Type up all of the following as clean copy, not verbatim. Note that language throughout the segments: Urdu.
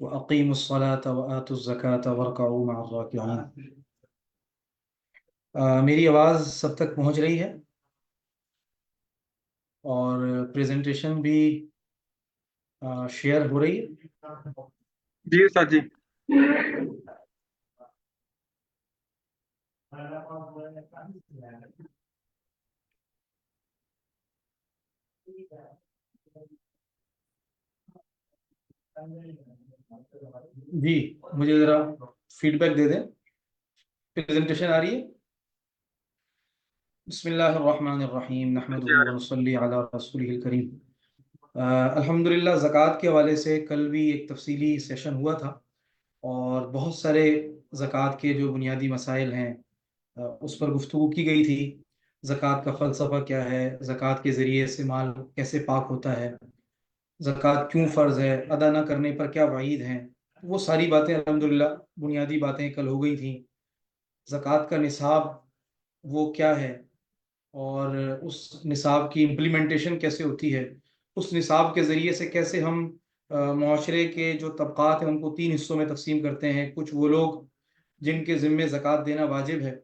وَأَقِيمُوا الصَّلَاةَ وَآتُوا الزَّكَاةَ وَارْكَعُوا مَعَ الرَّاكِعِينَ۔ میری آواز سب تک پہنچ رہی ہے اور پریزنٹیشن بھی شیئر ہو رہی ہے؟ جی استاد جی۔ جی مجھے ذرا فیڈ بیک دے دیں، پریزنٹیشن آ رہی ہے؟ بسم اللہ الرحمن الرحیم، نحمدہ ونصلی علی رسولہ الکریم۔ الحمدللہ زکوٰۃ کے حوالے سے کل بھی ایک تفصیلی سیشن ہوا تھا اور بہت سارے زکوٰۃ کے جو بنیادی مسائل ہیں اس پر گفتگو کی گئی تھی۔ زکوٰۃ کا فلسفہ کیا ہے، زکوٰۃ کے ذریعے سے مال کیسے پاک ہوتا ہے، زکوٰۃ کیوں فرض ہے، ادا نہ کرنے پر کیا وعید ہیں، وہ ساری باتیں الحمدللہ بنیادی باتیں کل ہو گئی تھیں۔ زکوٰۃ کا نصاب وہ کیا ہے اور اس نصاب کی امپلیمنٹیشن کیسے ہوتی ہے، اس نصاب کے ذریعے سے کیسے ہم معاشرے کے جو طبقات ہیں ان کو 3 حصوں میں تقسیم کرتے ہیں۔ کچھ وہ لوگ جن کے ذمے زکوٰۃ دینا واجب ہے،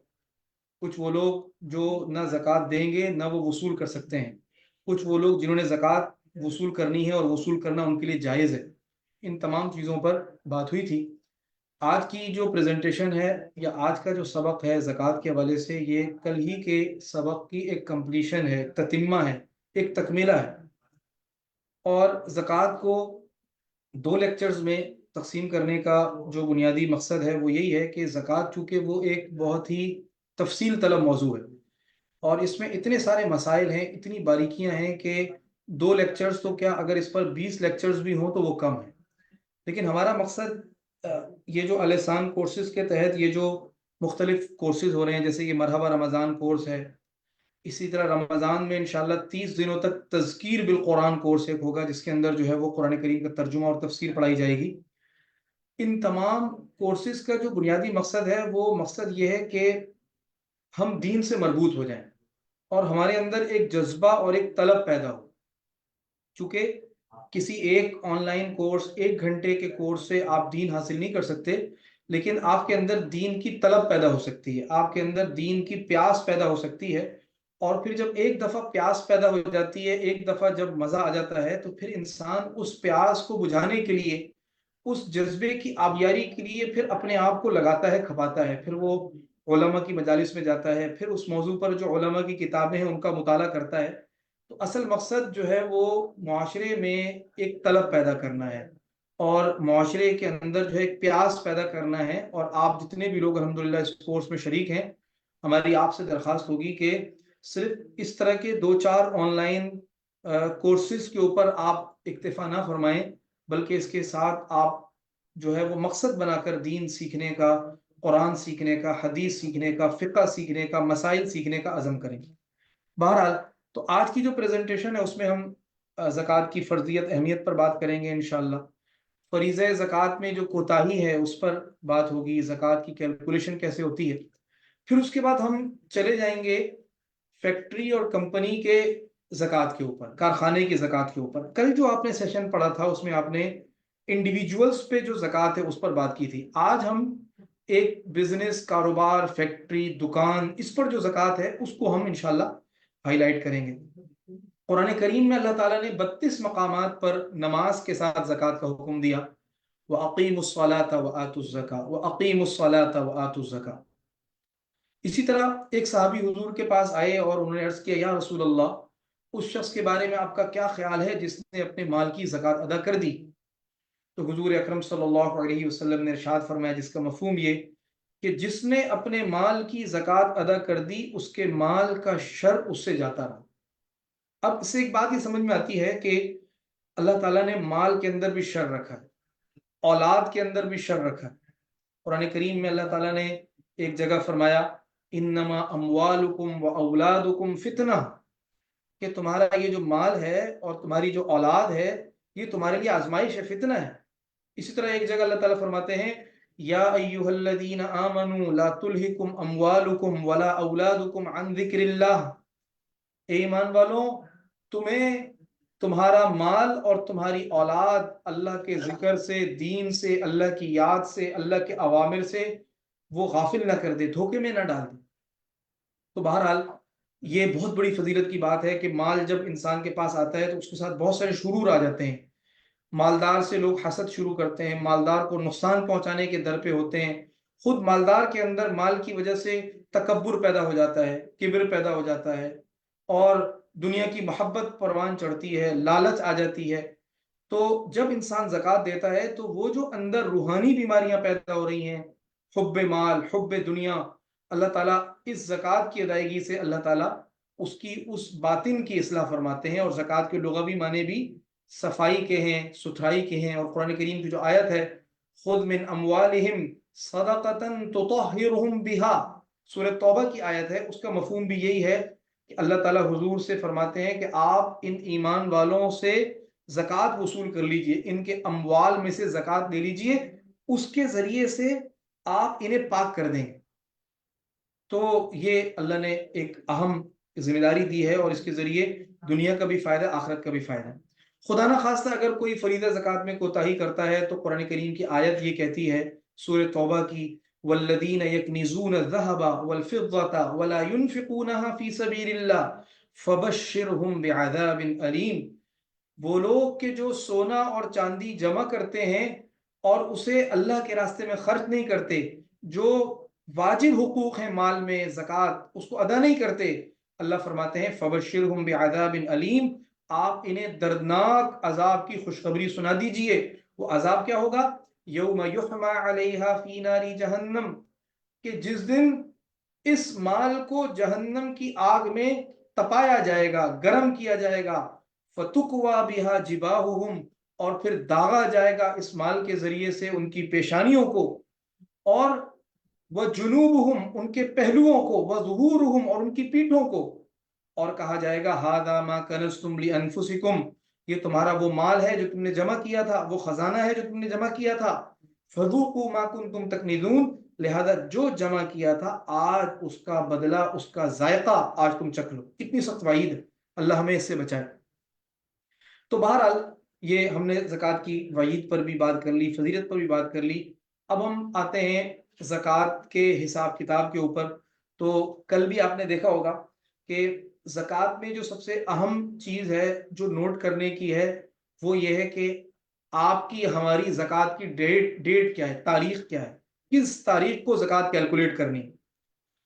کچھ وہ لوگ جو نہ زکوٰۃ دیں گے نہ وہ وصول کر سکتے ہیں، کچھ وہ لوگ جنہوں نے زکوٰۃ وصول کرنی ہے اور وصول کرنا ان کے لیے جائز ہے۔ ان تمام چیزوں پر بات ہوئی تھی۔ آج کی جو پریزنٹیشن ہے یا آج کا جو سبق ہے زکوٰۃ کے حوالے سے، یہ کل ہی کے سبق کی ایک کمپلیشن ہے، تتمہ ہے، ایک تکملہ ہے۔ اور زکوٰۃ کو 2 لیکچرز میں تقسیم کرنے کا جو بنیادی مقصد ہے وہ یہی ہے کہ زکوٰۃ چونکہ وہ ایک بہت ہی تفصیل طلب موضوع ہے اور اس میں اتنے سارے مسائل ہیں، اتنی باریکیاں ہیں کہ 2 لیکچرز تو کیا، اگر اس پر 20 لیکچرز بھی ہوں تو وہ کم ہے۔ لیکن ہمارا مقصد یہ جو الحسان کورسز کے تحت یہ جو مختلف کورسز ہو رہے ہیں، جیسے یہ مرحبا رمضان کورس ہے، اسی طرح رمضان میں انشاءاللہ 30 دنوں تک تذکیر بالقرآن کورس ایک ہوگا جس کے اندر جو ہے وہ قرآن کریم کا ترجمہ اور تفسیر پڑھائی جائے گی۔ ان تمام کورسز کا جو بنیادی مقصد ہے وہ مقصد یہ ہے کہ ہم دین سے مربوط ہو جائیں اور ہمارے اندر ایک جذبہ اور ایک طلب پیدا ہو۔ چونکہ کسی ایک آن لائن کورس، 1 گھنٹے کے کورس سے آپ دین حاصل نہیں کر سکتے، لیکن آپ کے اندر دین کی طلب پیدا ہو سکتی ہے، آپ کے اندر دین کی پیاس پیدا ہو سکتی ہے۔ اور پھر جب ایک دفعہ پیاس پیدا ہو جاتی ہے، ایک دفعہ جب مزہ آ جاتا ہے، تو پھر انسان اس پیاس کو بجھانے کے لیے، اس جذبے کی آبیاری کے لیے پھر اپنے آپ کو لگاتا ہے، کھپاتا ہے، پھر وہ علماء کی مجالس میں جاتا ہے، پھر اس موضوع پر جو علماء کی کتابیں ہیں ان کا مطالعہ کرتا ہے۔ تو اصل مقصد جو ہے وہ معاشرے میں ایک طلب پیدا کرنا ہے اور معاشرے کے اندر جو ہے ایک پیاس پیدا کرنا ہے۔ اور آپ جتنے بھی لوگ الحمدللہ اس کورس میں شریک ہیں، ہماری آپ سے درخواست ہوگی کہ صرف اس طرح کے 2-4 آن لائن کورسز کے اوپر آپ اکتفا نہ فرمائیں، بلکہ اس کے ساتھ آپ جو ہے وہ مقصد بنا کر دین سیکھنے کا، قرآن سیکھنے کا، حدیث سیکھنے کا، فقہ سیکھنے کا، مسائل سیکھنے کا عزم کریں۔ بہرحال تو آج کی جو پریزنٹیشن ہے اس میں ہم زکوٰۃ کی فرضیت، اہمیت پر بات کریں گے انشاءاللہ۔ فریضہ زکوٰۃ میں جو کوتاہی ہے اس پر بات ہوگی، زکوٰۃ کی کیلکولیشن کیسے ہوتی ہے۔ پھر اس کے بعد ہم چلے جائیں گے فیکٹری اور کمپنی کے زکوٰۃ کے اوپر، کارخانے کی زکوٰۃ کے اوپر۔ کل جو آپ نے سیشن پڑھا تھا اس میں آپ نے انڈیویجولز پہ جو زکوٰۃ ہے اس پر بات کی تھی۔ آج ہم ایک بزنس، کاروبار، فیکٹری، دکان، اس پر جو زکوٰۃ ہے اس کو ہم انشاءاللہ ہائی لائٹ کریں گے۔ قرآن کریم میں اللہ تعالیٰ نے 32 مقامات پر نماز کے ساتھ زکوٰۃ کا حکم دیا۔ وَأَقِيمُوا الصَّلَاةَ وَآتُوا الزَّكَاةَ وَأَقِيمُوا الصَّلَاةَ وَآتُوا الزَّكَاةَ۔ اسی طرح ایک صحابی حضور کے پاس آئے اور انہوں نے عرض کیا، یا رسول اللہ، اس شخص کے بارے میں آپ کا کیا خیال ہے جس نے اپنے مال کی زکوٰۃ ادا کر دی؟ تو حضور اکرم صلی اللہ علیہ وسلم نے ارشاد فرمایا، جس کا مفہوم یہ کہ جس نے اپنے مال کی زکوٰۃ ادا کر دی اس کے مال کا شر اس سے جاتا رہا۔ اب اس سے ایک بات یہ سمجھ میں آتی ہے کہ اللہ تعالیٰ نے مال کے اندر بھی شر رکھا ہے، اولاد کے اندر بھی شر رکھا ہے۔ قرآن کریم میں اللہ تعالیٰ نے ایک جگہ فرمایا، انما اموالکم و اولادکم فتنہ، کہ تمہارا یہ جو مال ہے اور تمہاری جو اولاد ہے یہ تمہارے لیے آزمائش ہے، فتنہ ہے۔ اسی طرح ایک جگہ اللہ تعالیٰ فرماتے ہیں، یا ایھا الذین آمنوا لا تلہکم اموالکم ولا اولادکم عن ذکر اللہ، اے ایمان والوں، تمہیں تمہارا مال اور تمہاری اولاد اللہ کے ذکر سے، دین سے، اللہ کی یاد سے، اللہ کے اوامر سے وہ غافل نہ کر دے، دھوکے میں نہ ڈال دے۔ تو بہرحال یہ بہت بڑی فضیلت کی بات ہے کہ مال جب انسان کے پاس آتا ہے تو اس کے ساتھ بہت سارے شرور آ جاتے ہیں۔ مالدار سے لوگ حسد شروع کرتے ہیں، مالدار کو نقصان پہنچانے کے در پہ ہوتے ہیں، خود مالدار کے اندر مال کی وجہ سے تکبر پیدا ہو جاتا ہے، کبر پیدا ہو جاتا ہے، اور دنیا کی محبت پروان چڑھتی ہے، لالچ آ جاتی ہے۔ تو جب انسان زکوٰۃ دیتا ہے تو وہ جو اندر روحانی بیماریاں پیدا ہو رہی ہیں، حب مال، حب دنیا، اللہ تعالیٰ اس زکوٰۃ کی ادائیگی سے اللہ تعالیٰ اس باطن کی اصلاح فرماتے ہیں۔ اور زکوٰۃ کے لغوی معنی بھی صفائی کے ہیں، ستھرائی کے ہیں، اور قرآن کریم کی جو آیت ہے خذ من اموالہم صدقۃ تطہرہم بہا، سورہ توبہ کی آیت ہے، اس کا مفہوم بھی یہی ہے کہ اللہ تعالیٰ حضور سے فرماتے ہیں کہ آپ ان ایمان والوں سے زکوٰۃ وصول کر لیجئے، ان کے اموال میں سے زکوٰۃ لے لیجئے، اس کے ذریعے سے آپ انہیں پاک کر دیں۔ تو یہ اللہ نے ایک اہم ذمہ داری دی ہے، اور اس کے ذریعے دنیا کا بھی فائدہ، آخرت کا بھی فائدہ۔ خدا نہ خواستہ اگر کوئی فریضہ زکوٰۃ میں کوتاہی کرتا ہے تو قرآن کریم کی آیت یہ کہتی ہے سورہ توبہ کی، والذین یکنزون الذهب والفضة ولا ينفقونها في سبیل اللہ فبشرهم بعذاب علیم، وہ لوگ کہ جو سونا اور چاندی جمع کرتے ہیں اور اسے اللہ کے راستے میں خرچ نہیں کرتے، جو واجب حقوق ہیں مال میں، زکوٰۃ، اس کو ادا نہیں کرتے، اللہ فرماتے ہیں فبشرہم بعذاب علیم، آپ انہیں دردناک عذاب کی خوشخبری سنا دیجئے۔ وہ عذاب کیا ہوگا؟ یوم یحمى علیہا فی نار جہنم، کہ جس دن اس مال کو جہنم کی آگ میں تپایا جائے گا، گرم کیا جائے گا، فَتُكْوَى بِهَا جِبَاهُهُمْ، اور پھر داغا جائے گا اس مال کے ذریعے سے ان کی پیشانیوں کو، اور وَجُنُوبُهُمْ، ان کے پہلوؤں کو، وَظُهُورُهُمْ، اور ان کی پیٹھوں کو، اور کہا جائے گا هَذَا مَا كَنَزْتُمْ لِأَنفُسِكُمْ، یہ تمہارا وہ مال ہے جو تم نے جمع کیا تھا، وہ خزانہ ہے جو تم نے جمع کیا تھا، فَذُوقُوا مَا كُنْتُمْ تَكْنِزُونَ، لہذا جو جمع کیا تھا آج اس کا بدلہ، اس کا ذائقہ آج تم چکھ لو۔ کتنی سخت وعید ہے، اللہ ہمیں اس سے بچائے۔ تو بہرحال یہ ہم نے زکوٰۃ کی وعید پر بھی بات کر لی، فضیلت پر بھی بات کر لی۔ اب ہم آتے ہیں زکوٰۃ کے حساب کتاب کے اوپر۔ تو کل بھی آپ نے دیکھا ہوگا کہ زکوٰۃ میں جو سب سے اہم چیز ہے جو نوٹ کرنے کی ہے وہ یہ ہے کہ آپ کی ہماری زکوٰۃ کی ڈیٹ کیا ہے، تاریخ کیا ہے، کس تاریخ کو زکوٰۃ کیلکولیٹ کرنی ہے۔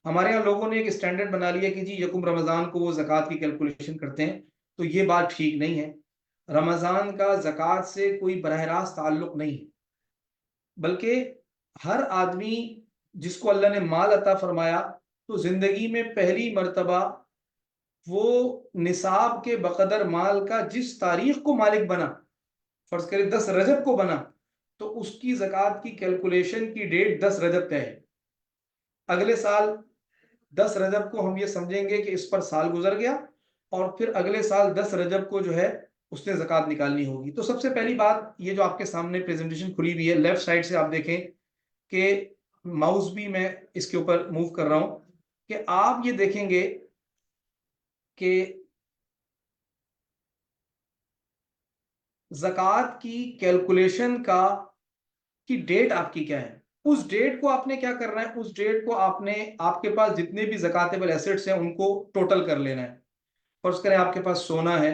ہمارے یہاں لوگوں نے ایک اسٹینڈرڈ بنا لیا کہ جی یکم رمضان کو وہ زکوٰۃ کی کیلکولیشن کرتے ہیں، تو یہ بات ٹھیک نہیں ہے۔ رمضان کا زکوٰۃ سے کوئی براہ راست تعلق نہیں ہے، بلکہ ہر آدمی جس کو اللہ نے مال عطا فرمایا تو زندگی میں پہلی مرتبہ وہ نصاب کے بقدر مال کا جس تاریخ کو مالک بنا، فرض کرے 10 رجب کو بنا، تو اس کی زکوٰۃ کی کیلکولیشن کی ڈیٹ 10 رجب طے ہے۔ اگلے سال 10 رجب کو ہم یہ سمجھیں گے کہ اس پر سال گزر گیا، اور پھر اگلے سال 10 رجب کو جو ہے اس نے زکوٰۃ نکالنی ہوگی۔ تو سب سے پہلی بات یہ جو آپ کے سامنے پریزنٹیشن کھلی ہوئی ہے، لیفٹ سائڈ سے آپ دیکھیں کہ ماؤس بھی میں اس کے اوپر موو کر رہا ہوں، کہ آپ یہ دیکھیں گے کہ زکوٰۃ کی کیلکولیشن کی ڈیٹ آپ کی کیا ہے۔ اس ڈیٹ کو آپ نے کیا کرنا ہے، اس ڈیٹ کو آپ نے آپ کے پاس جتنے بھی زکاتیبل ایسٹس ہیں ان کو ٹوٹل کر لینا ہے۔ فرض کریں آپ کے پاس سونا ہے،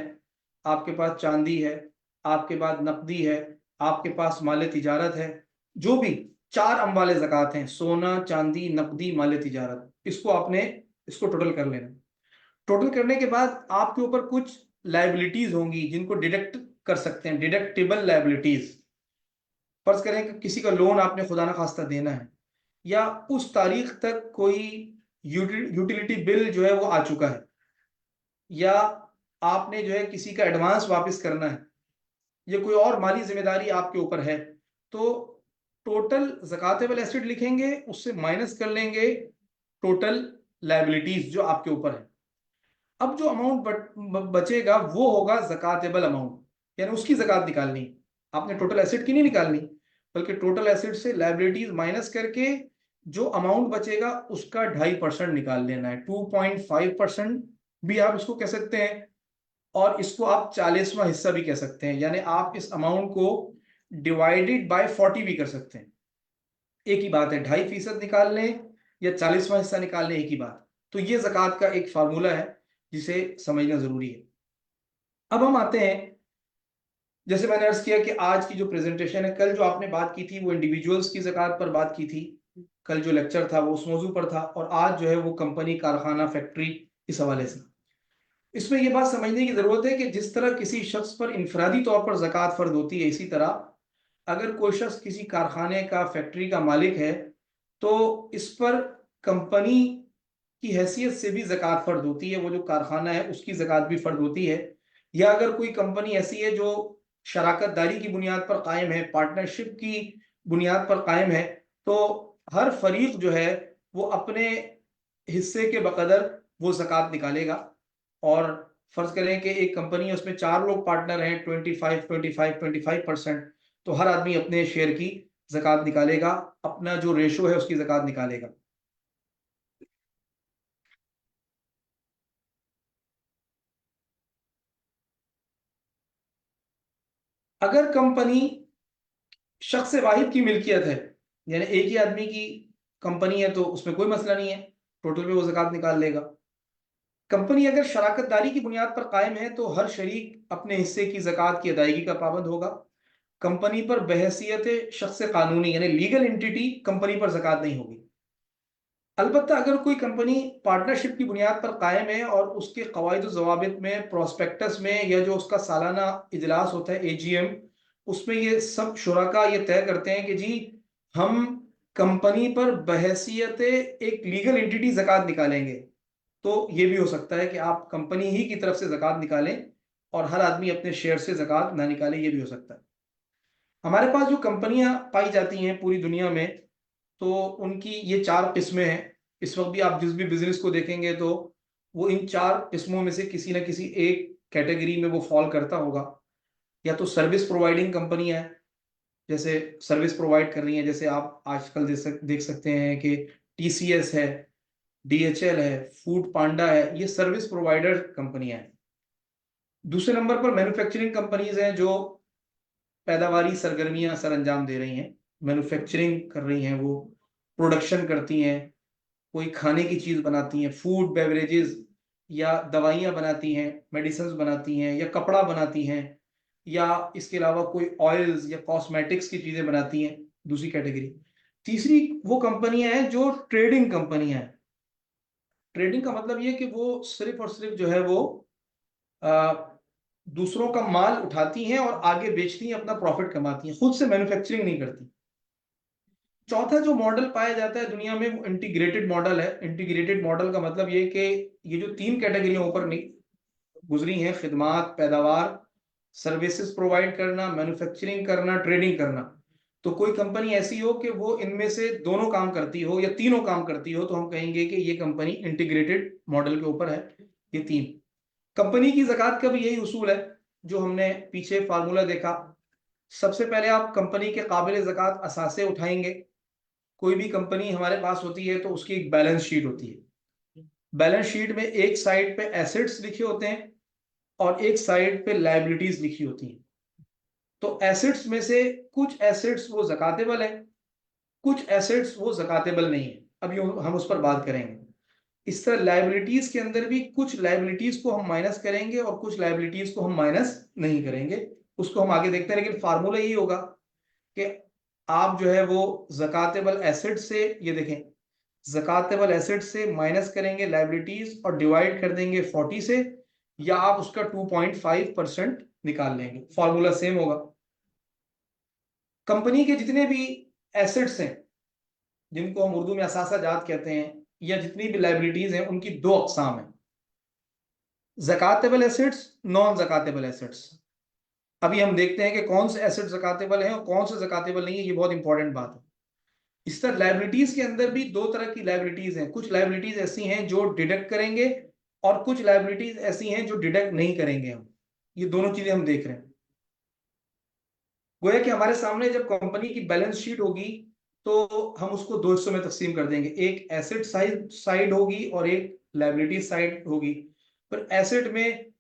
آپ کے پاس چاندی ہے، آپ کے پاس نقدی ہے، آپ کے پاس مال تجارت ہے، جو بھی 4 اموال زکوٰۃ ہیں، سونا، چاندی، نقدی، مال تجارت، اس کو آپ نے اس کو ٹوٹل کر لینا۔ ٹوٹل کرنے کے بعد آپ کے اوپر کچھ لائبلٹیز ہوں گی جن کو ڈیڈکٹ کر سکتے ہیں، ڈیڈکٹیبل لائبلٹیز۔ فرض کریں کہ کسی کا لون آپ نے خدا نہ خواستہ دینا ہے، یا اس تاریخ تک کوئی یوٹیلیٹی بل جو ہے وہ آ چکا ہے، یا آپ نے جو ہے کسی کا ایڈوانس واپس کرنا ہے، یا کوئی اور مالی ذمہ داری آپ کے اوپر ہے، تو ٹوٹل زکاتیبل ایسٹ لکھیں گے، اس سے مائنس کر لیں گے ٹوٹل لائبلٹیز جو آپ کے اوپر ہے۔ اب جو اماؤنٹ بچے گا وہ ہوگا زکاتیبل اماؤنٹ، یعنی اس کی زکات نکالنی۔ آپ نے ٹوٹل ایسٹ کی نہیں نکالنی، بلکہ ٹوٹل ایسٹ سے لائبلٹیز مائنس کر کے جو اماؤنٹ بچے گا اس کا 2.5% نکال لینا ہے، 2.5% بھی آپ اس کو کہہ سکتے ہیں۔ اور اس کو آپ 40واں حصہ بھی کہہ سکتے ہیں، یعنی آپ اس اماؤنٹ کو ڈیوائڈیڈ بائی 40 بھی کر سکتے ہیں. ایک ہی بات ہے، 2.5% نکال لیں یا 40واں حصہ نکال لیں، ایک ہی بات. تو یہ زکوٰۃ کا ایک فارمولہ ہے جسے سمجھنا ضروری ہے. اب ہم آتے ہیں، جیسے میں نے عرض کیا کہ آج کی جو پریزنٹیشن ہے، کل جو آپ نے بات کی تھی وہ انڈیویجولز کی زکوٰۃ پر بات کی تھی، کل جو لیکچر تھا وہ اس موضوع پر تھا، اور آج جو ہے وہ کمپنی، کارخانہ، فیکٹری، اس حوالے سے. اس میں یہ بات سمجھنے کی ضرورت ہے کہ جس طرح کسی شخص پر انفرادی طور پر زکوٰۃ فرض ہوتی ہے، اسی طرح اگر کوئی شخص کسی کارخانے کا، فیکٹری کا مالک ہے تو اس پر کمپنی کی حیثیت سے بھی زکوٰۃ فرض ہوتی ہے، وہ جو کارخانہ ہے اس کی زکوٰۃ بھی فرض ہوتی ہے. یا اگر کوئی کمپنی ایسی ہے جو شراکت داری کی بنیاد پر قائم ہے، پارٹنرشپ کی بنیاد پر قائم ہے، تو ہر فریق جو ہے وہ اپنے حصے کے بقدر وہ زکوٰۃ نکالے گا. اور فرض کریں کہ ایک کمپنی ہے، اس میں 4 لوگ پارٹنر ہیں، 25 تو ہر آدمی اپنے شیئر کی زکوٰۃ نکالے گا، اپنا جو ریشو ہے اس کی زکوٰۃ نکالے گا. اگر کمپنی شخص واحد کی ملکیت ہے، یعنی ایک ہی آدمی کی کمپنی ہے، تو اس میں کوئی مسئلہ نہیں ہے، ٹوٹل پہ وہ زکوٰۃ نکال لے گا. کمپنی اگر شراکت داری کی بنیاد پر قائم ہے تو ہر شریک اپنے حصے کی زکوٰۃ کی ادائیگی کا پابند ہوگا. کمپنی پر بحیثیت شخص قانونی یعنی لیگل انٹیٹی کمپنی پر زکوٰۃ نہیں ہوگی. البتہ اگر کوئی کمپنی پارٹنرشپ کی بنیاد پر قائم ہے اور اس کے قواعد و ضوابط میں، پراسپیکٹس میں، یا جو اس کا سالانہ اجلاس ہوتا ہے AGM، اس میں یہ سب شرکا یہ طے کرتے ہیں کہ جی ہم کمپنی پر بحیثیت ایک لیگل انٹیٹی زکوٰۃ نکالیں گے، تو یہ بھی ہو سکتا ہے کہ آپ کمپنی ہی کی طرف سے زکوٰۃ نکالیں اور ہر آدمی اپنے شیئر سے زکوٰۃ نہ نکالے، یہ بھی ہو سکتا ہے. ہمارے پاس جو کمپنیاں پائی جاتی ہیں پوری دنیا میں، تو ان کی یہ 4 قسمیں ہیں. اس وقت بھی آپ جس بھی بزنس کو دیکھیں گے تو وہ ان 4 قسموں میں سے کسی نہ کسی ایک کیٹیگری میں وہ فال کرتا ہوگا. یا تو سروس پرووائڈنگ کمپنیاں ہیں، جیسے سروس پرووائڈ کر رہی ہیں، جیسے آپ آج کل دیکھ سکتے ہیں کہ TCS ہے، DHL ہے، فوڈ پانڈا ہے، یہ سروس پرووائڈر کمپنیاں ہیں. دوسرے نمبر پر مینوفیکچرنگ کمپنیز ہیں جو پیداواری سرگرمیاں سر انجام دے رہی ہیں، مینوفیکچرنگ کر رہی ہیں، وہ پروڈکشن کرتی ہیں، کوئی کھانے کی چیز بناتی ہیں، فوڈ بیوریجز، یا دوائیاں بناتی ہیں، میڈیسنز بناتی ہیں، یا کپڑا بناتی ہیں، یا اس کے علاوہ کوئی آئلز یا کاسمیٹکس کی چیزیں بناتی ہیں، دوسری کیٹیگری. تیسری وہ کمپنیاں ہیں جو ٹریڈنگ کمپنیاں ہیں. ٹریڈنگ کا مطلب یہ کہ وہ صرف اور صرف جو ہے وہ دوسروں کا مال اٹھاتی ہیں اور آگے بیچتی ہیں، اپنا پروفٹ کماتی ہیں، خود سے مینوفیکچرنگ نہیں کرتی. چوتھا جو ماڈل پایا جاتا ہے دنیا میں وہ انٹیگریٹڈ ماڈل ہے. انٹیگریٹڈ ماڈل کا مطلب یہ کہ یہ جو 3 کیٹیگریوں اوپر گزری ہیں، خدمات، پیداوار، سروسز پرووائڈ کرنا، مینوفیکچرنگ کرنا، ٹریڈنگ کرنا، تو کوئی کمپنی ایسی ہو کہ وہ ان میں سے دونوں کام کرتی ہو یا تینوں کام کرتی ہو، تو ہم کہیں گے کہ یہ کمپنی انٹیگریٹڈ ماڈل کے اوپر ہے. یہ 3 کمپنی کی زکوٰۃ کا بھی یہی اصول ہے جو ہم نے پیچھے فارمولہ دیکھا. سب سے پہلے آپ کمپنی کے قابل زکوٰۃ اثاثے اٹھائیں گے. کوئی بھی کمپنی ہمارے پاس ہوتی ہے تو اس کی ایک بیلنس شیٹ ہوتی ہے. بیلنس شیٹ میں ایک سائڈ پہ ایسٹس لکھے ہوتے ہیں اور ایک سائڈ پہ لائبلٹیز لکھی ہوتی ہیں. تو ایسٹس میں سے کچھ ایسٹس وہ زکاتیبل ہیں، کچھ ایسٹس وہ زکاتیبل نہیں ہیں. ابھی ہم اس پر بات کریں گے. اس طرح لائبلٹیز کے اندر بھی کچھ لائبلٹیز کو ہم مائنس کریں گے اور کچھ لائبلٹیز کو ہم مائنس نہیں کریں گے. اس کو ہم آگے دیکھتے ہیں، لیکن فارمولہ یہی ہوگا کہ آپ جو ہے وہ زکاتیبل ایسٹ سے، یہ دیکھیں، زکاتیبل ایسٹ سے مائنس کریں گے لائبلٹیز اور ڈیوائڈ کر دیں گے 40 سے، یا آپ اس کا 2.5% نکال لیں گے. فارمولہ سیم ہوگا. کمپنی کے جتنے بھی ایسٹس ہیں جن کو ہم اردو میں اثاثہ جات کہتے ہیں، یا جتنی بھی لائبلٹیز ہیں، ان کی 2 اقسام ہیں: زکاتیبل ایسٹس، نان زکاتیبل ایسٹس. ابھی ہم دیکھتے ہیں کہ کون سے ایسٹ زکاتیبل ہیں اور کون سے زکاتیبل نہیں ہے. یہ بہت امپورٹنٹ بات ہے. اس طرح لائبلٹیز کے اندر بھی 2 طرح کی لائبلٹیز ہیں. کچھ لائبلٹیز ایسی ہیں جو ڈیڈکٹ کریں گے اور کچھ لائبلٹیز ایسی ہیں جو ڈیڈکٹ نہیں کریں گے. ہم یہ دونوں چیزیں ہم دیکھ رہے ہیں. گویا کہ ہمارے سامنے جب کمپنی کی بیلنس شیٹ ہوگی تو ہم اس کو 2 حصوں میں تقسیم کر دیں گے. ایک ایسٹ سائڈ ہوگی اور ایک لائبلٹی سائڈ ہوگی. پر ایسٹ میں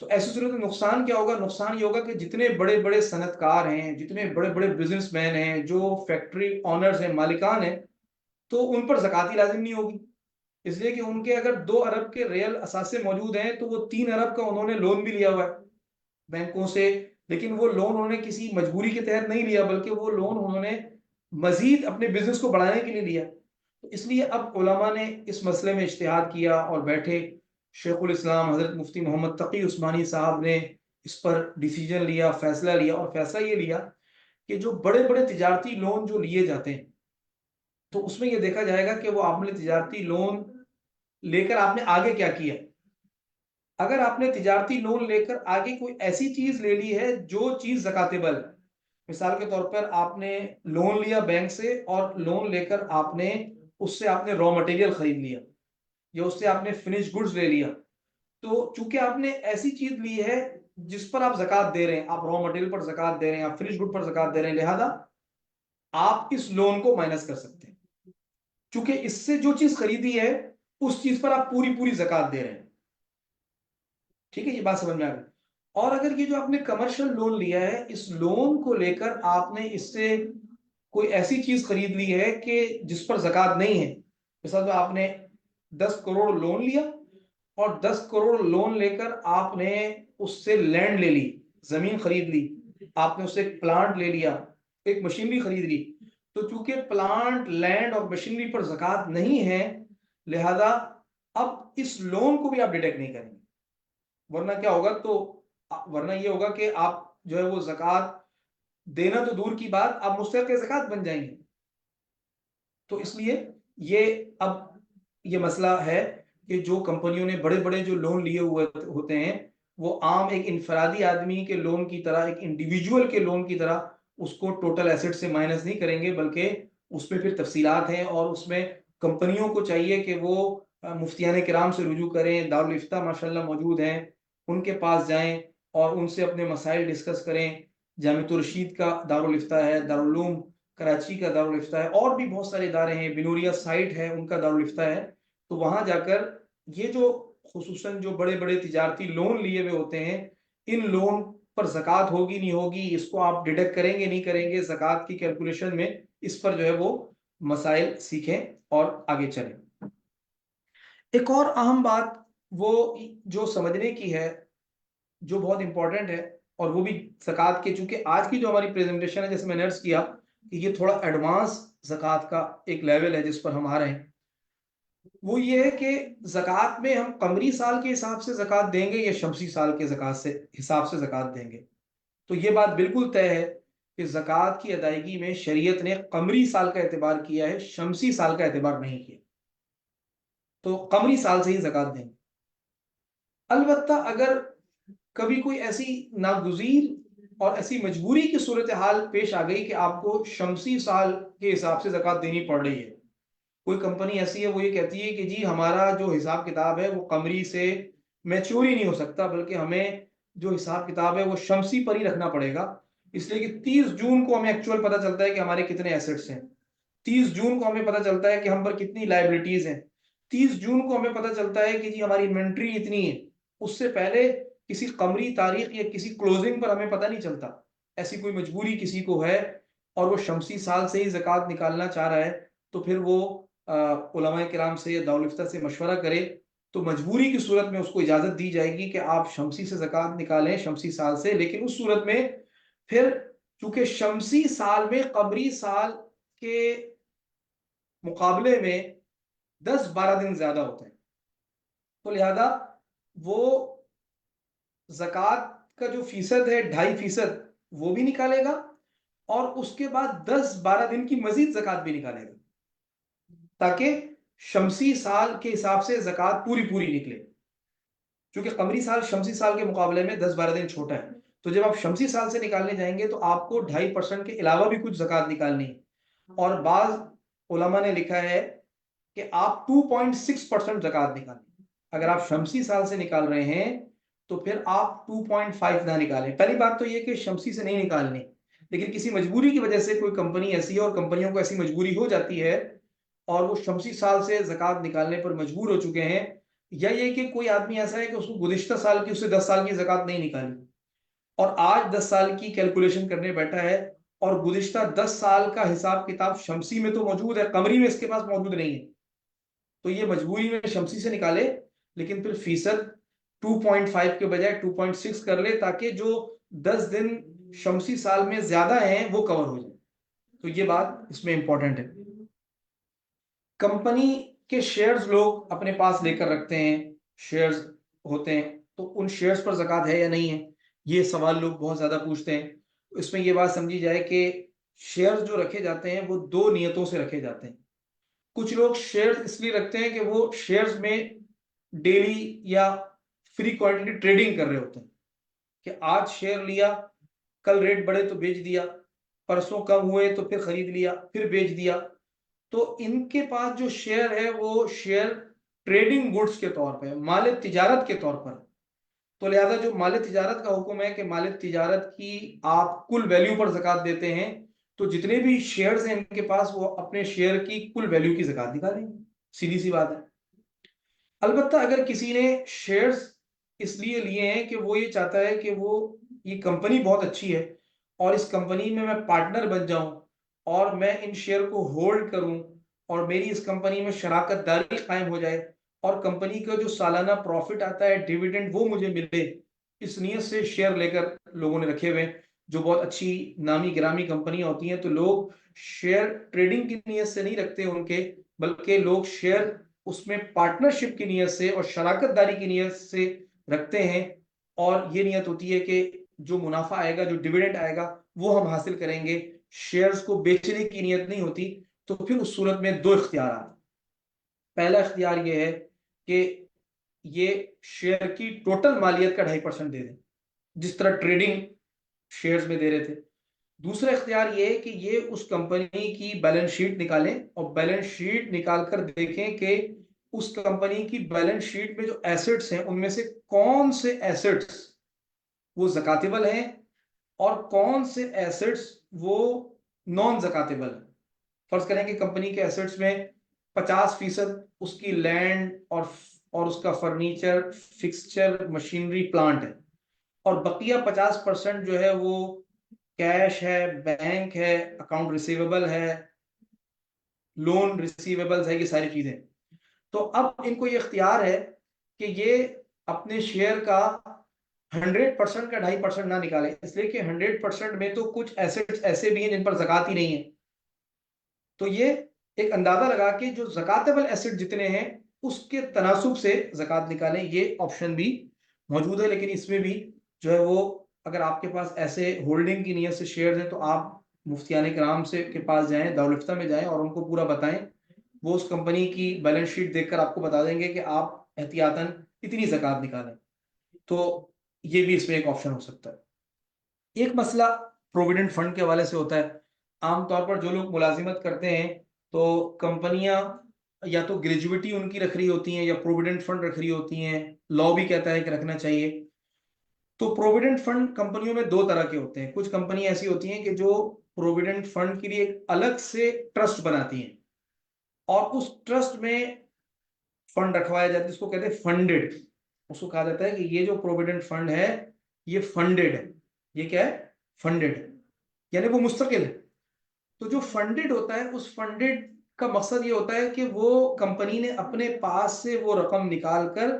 تو ایسی صورت میں نقصان کیا ہوگا؟ نقصان یہ ہوگا کہ جتنے بڑے بڑے صنعت کار ہیں، جتنے بڑے بڑے بزنس مین ہیں، جو فیکٹری آنرز ہیں، مالکان ہیں، تو ان پر زکوٰۃ ہی لازم نہیں ہوگی، اس لیے کہ ان کے اگر 2 ارب کے ریل اثاثے موجود ہیں تو وہ 3 ارب کا انہوں نے لون بھی لیا ہوا ہے بینکوں سے، لیکن وہ لون انہوں نے کسی مجبوری کے تحت نہیں لیا، بلکہ وہ لون انہوں نے مزید اپنے بزنس کو بڑھانے کے لیے لیا۔ تو اس لیے اب علماء نے اس مسئلے میں اجتہاد کیا اور بیٹھے، شیخ الاسلام حضرت مفتی محمد تقی عثمانی صاحب نے اس پر ڈیسیجن لیا، فیصلہ لیا، اور فیصلہ یہ لیا کہ جو بڑے بڑے تجارتی لون جو لیے جاتے ہیں تو اس میں یہ دیکھا جائے گا کہ وہ آپ نے تجارتی لون لے کر آپ نے آگے کیا کیا۔ اگر آپ نے تجارتی لون لے کر آگے کوئی ایسی چیز لے لی ہے جو چیز زکاتیبل ہے، مثال کے طور پر آپ نے لون لیا بینک سے، اور لون لے کر آپ نے اس سے آپ نے را مٹیریل خرید لیا، یا اس سے آپ نے فنش گڈز لے لیا، تو چونکہ آپ نے ایسی چیز لی ہے جس پر آپ زکات دے رہے ہیں، آپ را مٹیریل پر زکات دے رہے ہیں، آپ فنش گڈ پر زکات دے رہے ہیں، لہذا آپ اس لون کو مائنس کر سکتے ہیں، چونکہ اس سے جو چیز خریدی ہے اس چیز پر آپ پوری پوری زکات دے رہے ہیں۔ ٹھیک ہے، یہ بات سمجھ میں آ گئی۔ اور اگر یہ جو آپ نے کمرشل لون لیا ہے، اس لون کو لے کر آپ نے اس سے کوئی ایسی چیز خرید لی ہے کہ جس پر زکات نہیں ہے، مثلا تو آپ نے 10 کروڑ لون لیا، اور 10 کروڑ لون لے کر آپ نے اس سے لینڈ لے لی، زمین خرید لی، آپ نے اس سے ایک پلانٹ لے لیا، ایک مشینری خرید لی، تو چونکہ پلانٹ، لینڈ اور مشینری پر زکات نہیں ہے، لہذا اب اس لون کو بھی آپ ڈیڈکٹ نہیں کریں گے، ورنہ کیا ہوگا؟ تو ورنہ یہ ہوگا کہ آپ جو ہے وہ زکات دینا تو دور کی بات، آپ مستحق زکات بن جائیں گے۔ تو اس لیے یہ اب یہ مسئلہ ہے کہ جو کمپنیوں نے بڑے بڑے جو لون لیے ہوئے ہوتے ہیں، وہ عام ایک انفرادی آدمی کے لون کی طرح، ایک انڈیویجول کے لون کی طرح اس کو ٹوٹل ایسٹ سے مائنس نہیں کریں گے، بلکہ اس میں پھر تفصیلات ہیں، اور اس میں کمپنیوں کو چاہیے کہ وہ مفتیان کرام سے رجوع کریں، دارالفتہ ماشاءاللہ موجود ہیں، ان کے پاس جائیں اور ان سے اپنے مسائل ڈسکس کریں۔ جامعۃ الرشید کا دارالفتہ ہے، دارالعلوم کراچی کا دارالفتہ ہے، اور بھی بہت سارے ادارے ہیں، بنوریا سائٹ ہے ان کا دارالفتہ ہے، تو وہاں جا کر یہ جو خصوصاً جو بڑے بڑے تجارتی لون لیے ہوئے ہوتے ہیں، ان لون پر زکات ہوگی نہیں ہوگی، اس کو آپ ڈیڈکٹ کریں گے نہیں کریں گے زکات کی کیلکولیشن میں، اس پر جو ہے وہ مسائل سیکھیں اور آگے چلیں۔ ایک اور اہم بات وہ جو سمجھنے کی ہے، جو بہت امپورٹنٹ ہے، اور وہ بھی زکات کے، چونکہ آج کی جو ہماری پریزنٹیشن ہے، جیسے میں نے عرض کیا کہ یہ تھوڑا ایڈوانس زکات کا ایک لیول ہے جس پر ہم آ رہے ہیں، وہ یہ ہے کہ زکات میں ہم قمری سال کے حساب سے زکات دیں گے یا شمسی سال کے زکات سے حساب سے زکات دیں گے؟ تو یہ بات بالکل طے ہے کہ زکات کی ادائیگی میں شریعت نے قمری سال کا اعتبار کیا ہے، شمسی سال کا اعتبار نہیں کیا، تو قمری سال سے ہی زکات دیں گے۔ البتہ اگر کبھی کوئی ایسی ناگزیر اور ایسی مجبوری کی صورتحال پیش آ گئی کہ آپ کو شمسی سال کے حساب سے زکات دینی پڑ رہی ہے، کوئی کمپنی ایسی ہے وہ یہ کہتی ہے کہ جی ہمارا جو حساب کتاب ہے وہ قمری سے میچور ہی نہیں ہو سکتا، بلکہ ہمیں جو حساب کتاب ہے وہ شمسی پر ہی رکھنا پڑے گا، اس لیے کہ 30 جون کو ہمیں ایکچوئل پتہ چلتا ہے کہ ہمارے کتنے ایسٹس ہیں، 30 جون کو ہمیں پتہ چلتا ہے کہ ہم پر کتنی لائبلٹیز ہیں، 30 جون کو ہمیں پتہ چلتا ہے کہ جی ہماری انوینٹری اتنی ہے، اس سے پہلے کسی قمری تاریخ یا کسی کلوزنگ پر ہمیں پتہ نہیں چلتا۔ ایسی کوئی مجبوری کسی کو ہے اور وہ شمسی سال سے ہی زکات نکالنا چاہ رہا ہے، تو پھر وہ علماء کرام سے یا دارالفتہ سے مشورہ کرے، تو مجبوری کی صورت میں اس کو اجازت دی جائے گی کہ آپ شمسی سے زکات نکالیں، شمسی سال سے، لیکن اس صورت میں پھر چونکہ شمسی سال میں قمری سال کے مقابلے میں 10-12 دن زیادہ ہوتے ہیں، تو لہذا وہ زکات کا جو فیصد ہے 2.5% وہ بھی نکالے گا، اور اس کے بعد 10-12 دن کی مزید زکات بھی نکالے گا، تاکہ شمسی سال کے حساب سے زکات پوری پوری نکلے، چونکہ قمری سال شمسی سال کے مقابلے میں 10-12 دن چھوٹا ہے، تو جب آپ شمسی سال سے نکالنے جائیں گے تو آپ کو 2.5% کے علاوہ بھی کچھ زکات نکالنی ہے، اور بعض علماء نے لکھا ہے کہ آپ 2.6% زکات نکالیں، اگر آپ شمسی سال سے نکال رہے ہیں تو پھر آپ 2.5 نہ نکالیں۔ پہلی بات تو یہ کہ شمسی سے نہیں نکالنی، لیکن کسی مجبوری کی وجہ سے کوئی کمپنی ایسی ہے، اور کمپنیوں کو ایسی مجبوری ہو جاتی ہے اور وہ شمسی سال سے زکات نکالنے پر مجبور ہو چکے ہیں، یا یہ کہ کوئی آدمی ایسا ہے کہ اس کو گزشتہ سال کی، اسے 10 سال کی زکوٰۃ نہیں نکالی اور آج 10 سال کی کیلکولیشن کرنے بیٹھا ہے، اور گزشتہ 10 سال کا حساب کتاب شمسی میں تو موجود ہے، قمری میں اس کے پاس موجود نہیں ہے، تو یہ مجبوری میں شمسی سے نکالے، لیکن پھر فیصد 2.5 کے بجائے 2.6 کر لے، تاکہ جو 10 دن شمسی سال میں زیادہ ہیں وہ کور ہو جائے۔ تو یہ بات اس میں امپورٹنٹ ہے۔ کمپنی کے شیئرز لوگ اپنے پاس لے کر رکھتے ہیں، شیئرز ہوتے ہیں، تو ان شیئرز پر زکوٰۃ ہے یا نہیں ہے، یہ سوال لوگ بہت زیادہ پوچھتے ہیں۔ اس میں یہ بات سمجھی جائے کہ شیئرز جو رکھے جاتے ہیں وہ 2 نیتوں سے رکھے جاتے ہیں۔ کچھ لوگ شیئرز اس لیے رکھتے ہیں کہ وہ شیئرز میں ڈیلی یا فریکوینٹلی ٹریڈنگ کر رہے ہوتے ہیں، کہ آج شیئر لیا، کل ریٹ بڑھے تو بیچ دیا، پرسوں کم ہوئے تو پھر خرید لیا، پھر بیچ دیا۔ تو ان کے پاس جو شیئر ہے وہ شیئر ٹریڈنگ گڈز کے طور پہ، مال تجارت کے طور پر، تو لہذا جو مال تجارت کا حکم ہے کہ مال تجارت کی آپ کل ویلیو پر زکوٰۃ دیتے ہیں، تو جتنے بھی شیئرز ہیں ان کے پاس وہ اپنے شیئر کی کل ویلیو کی زکوٰۃ نکالیں گے، سیدھی سی بات ہے۔ البتہ اگر کسی نے شیئرز اس لیے لیے ہیں کہ وہ یہ چاہتا ہے کہ وہ یہ کمپنی بہت اچھی ہے اور اس کمپنی میں پارٹنر بن جاؤں اور میں ان شیئر کو ہولڈ کروں اور میری اس کمپنی میں شراکت داری قائم ہو جائے اور کمپنی کا جو سالانہ پروفٹ آتا ہے ڈیویڈنڈ وہ مجھے ملے، اس نیت سے شیئر لے کر لوگوں نے رکھے ہوئے، جو بہت اچھی نامی گرامی کمپنیاں ہوتی ہیں تو لوگ شیئر ٹریڈنگ کی نیت سے نہیں رکھتے ان کے، بلکہ لوگ شیئر اس میں پارٹنرشپ کی نیت سے اور شراکت داری کی نیت سے رکھتے ہیں، اور یہ نیت ہوتی ہے کہ جو منافع آئے گا، جو ڈیویڈنڈ آئے گا وہ ہم حاصل کریں گے، شیئرز کو بیچنے کی نیت نہیں ہوتی۔ تو پھر اس صورت میں 2 اختیارات، پہلا اختیار یہ ہے کہ یہ شیئر کی ٹوٹل مالیت کا 2.5% دے دیں، جس طرح ٹریڈنگ شیئرز میں دے رہے تھے۔ دوسرا اختیار یہ ہے کہ یہ اس کمپنی کی بیلنس شیٹ نکالیں اور بیلنس شیٹ نکال کر دیکھیں کہ اس کمپنی کی بیلنس شیٹ میں جو ایسٹس ہیں ان میں سے کون سے ایسٹس وہ زکاتیبل ہیں اور کون سے ایسٹس وہ نان زکاتیبل ہیں۔ فرض کریں کہ کمپنی کے ایسٹس میں 50% اس کی لینڈ اور اس کا فرنیچر، فکسچر، مشینری، پلانٹ ہے، اور بقیہ 50% جو ہے وہ کیش ہے، بینک ہے، اکاؤنٹ ریسیویبل ہے، لون ریسیویبلز ہے، یہ ساری چیزیں۔ تو اب ان کو یہ اختیار ہے کہ یہ اپنے شیئر کا 100% کا 2.5% نہ نکالیں، اس لیے کہ 100% میں تو کچھ ایسٹس ایسے بھی ہیں جن پر زکوٰۃ ہی نہیں ہے، تو یہ ایک اندازہ لگا کے جو زکاتیبل ایسٹ جتنے ہیں اس کے تناسب سے زکوٰۃ نکالیں، یہ آپشن بھی موجود ہے۔ لیکن اس میں بھی جو ہے وہ اگر آپ کے پاس ایسے ہولڈنگ کی نیت سے شیئرز ہیں تو آپ مفتیان کرام سے کے پاس جائیں، دارالفتہ میں جائیں اور ان کو پورا بتائیں، وہ اس کمپنی کی بیلنس شیٹ دیکھ کر آپ کو بتا دیں گے کہ آپ احتیاطاً اتنی زکوٰۃ نکالیں، تو یہ بھی اس میں ایک آپشن ہو سکتا ہے۔ ایک مسئلہ پروویڈنٹ فنڈ کے حوالے سے ہوتا ہے۔ عام طور پر جو لوگ ملازمت کرتے ہیں تو کمپنیاں یا تو گریجویٹی ان کی رکھ رہی ہوتی ہیں یا پروویڈنٹ فنڈ رکھ رہی ہوتی ہیں، لا بھی کہتا ہے کہ رکھنا چاہیے۔ تو پروویڈنٹ فنڈ کمپنیوں میں 2 طرح کے ہوتے ہیں۔ کچھ کمپنی ایسی ہوتی ہیں کہ جو پروویڈنٹ فنڈ کے لیے ایک الگ سے ٹرسٹ بناتی ہیں اور اس ٹرسٹ میں فنڈ رکھوایا جاتا ہے، اس کو کہتے ہیں فنڈڈ، اس کو کہا جاتا ہے کہ یہ جو پروویڈنٹ فنڈ ہے یہ فنڈڈ ہے۔ یہ کیا ہے؟ فنڈڈ، یعنی وہ مستقل ہے۔ تو جو فنڈڈ ہوتا ہے اس فنڈڈ کا مقصد یہ ہوتا ہے کہ وہ کمپنی نے اپنے پاس سے وہ رقم نکال کر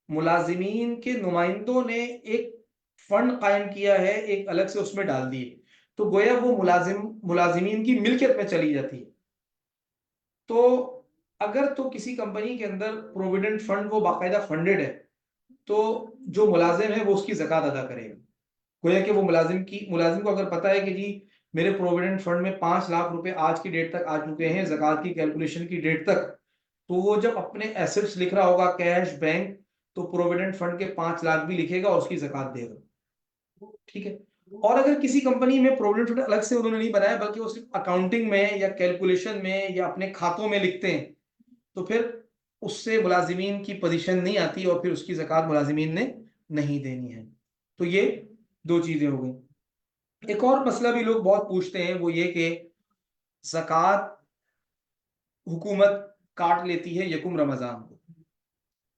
ملازمین کے نمائندوں نے ایک فنڈ قائم کیا ہے، ایک الگ سے اس میں ڈال دیے، تو گویا وہ ملازمین کی ملکیت میں چلی جاتی ہے۔ تو اگر تو کسی کمپنی کے اندر پروویڈنٹ فنڈ وہ باقاعدہ فنڈڈ ہے تو جو ملازم ہے وہ اس کی زکوٰۃ ادا کرے گا۔ گویا کہ وہ ملازم کو اگر پتا ہے کہ جی میرے پروویڈنٹ فنڈ میں 5 لاکھ روپے آج کی ڈیٹ تک آ چکے ہیں زکوٰۃ کی کیلکولیشن کی ڈیٹ تک، تو وہ جب اپنے ایسٹس لکھ رہا ہوگا کیش، بینک، تو پروویڈنٹ فنڈ کے 5 لاکھ بھی لکھے گا اور اس کی زکوٰۃ دے گا، ٹھیک ہے۔ اور اگر کسی کمپنی میں پروویڈنٹ فنڈ الگ سے انہوں نے نہیں بنایا بلکہ وہ صرف اکاؤنٹنگ میں یا کیلکولیشن میں یا اپنے کھاتوں میں لکھتے ہیں، تو پھر اس سے ملازمین کی پوزیشن نہیں آتی اور پھر اس کی زکوٰۃ ملازمین نے نہیں دینی ہے۔ تو یہ 2 چیزیں ہو گئی۔ ایک اور مسئلہ بھی لوگ بہت پوچھتے ہیں، وہ یہ کہ زکوٰۃ حکومت کاٹ لیتی ہے یکم رمضان کو،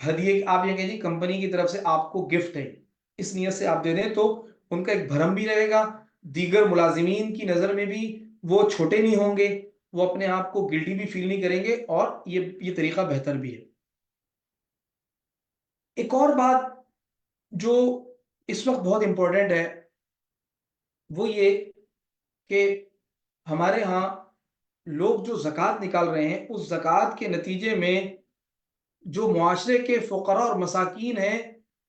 ہدیے، آپ یہ کہیے کمپنی کی طرف سے آپ کو گفٹ ہے، اس نیت سے آپ دے دیں تو ان کا ایک بھرم بھی رہے گا، دیگر ملازمین کی نظر میں بھی وہ چھوٹے نہیں ہوں گے، وہ اپنے آپ کو گلٹی بھی فیل نہیں کریں گے، اور یہ طریقہ بہتر بھی ہے۔ ایک اور بات جو اس وقت بہت امپورٹنٹ ہے وہ یہ کہ ہمارے ہاں لوگ جو زکوٰۃ نکال رہے ہیں اس زکوٰۃ کے نتیجے میں جو معاشرے کے فقراء اور مساکین ہیں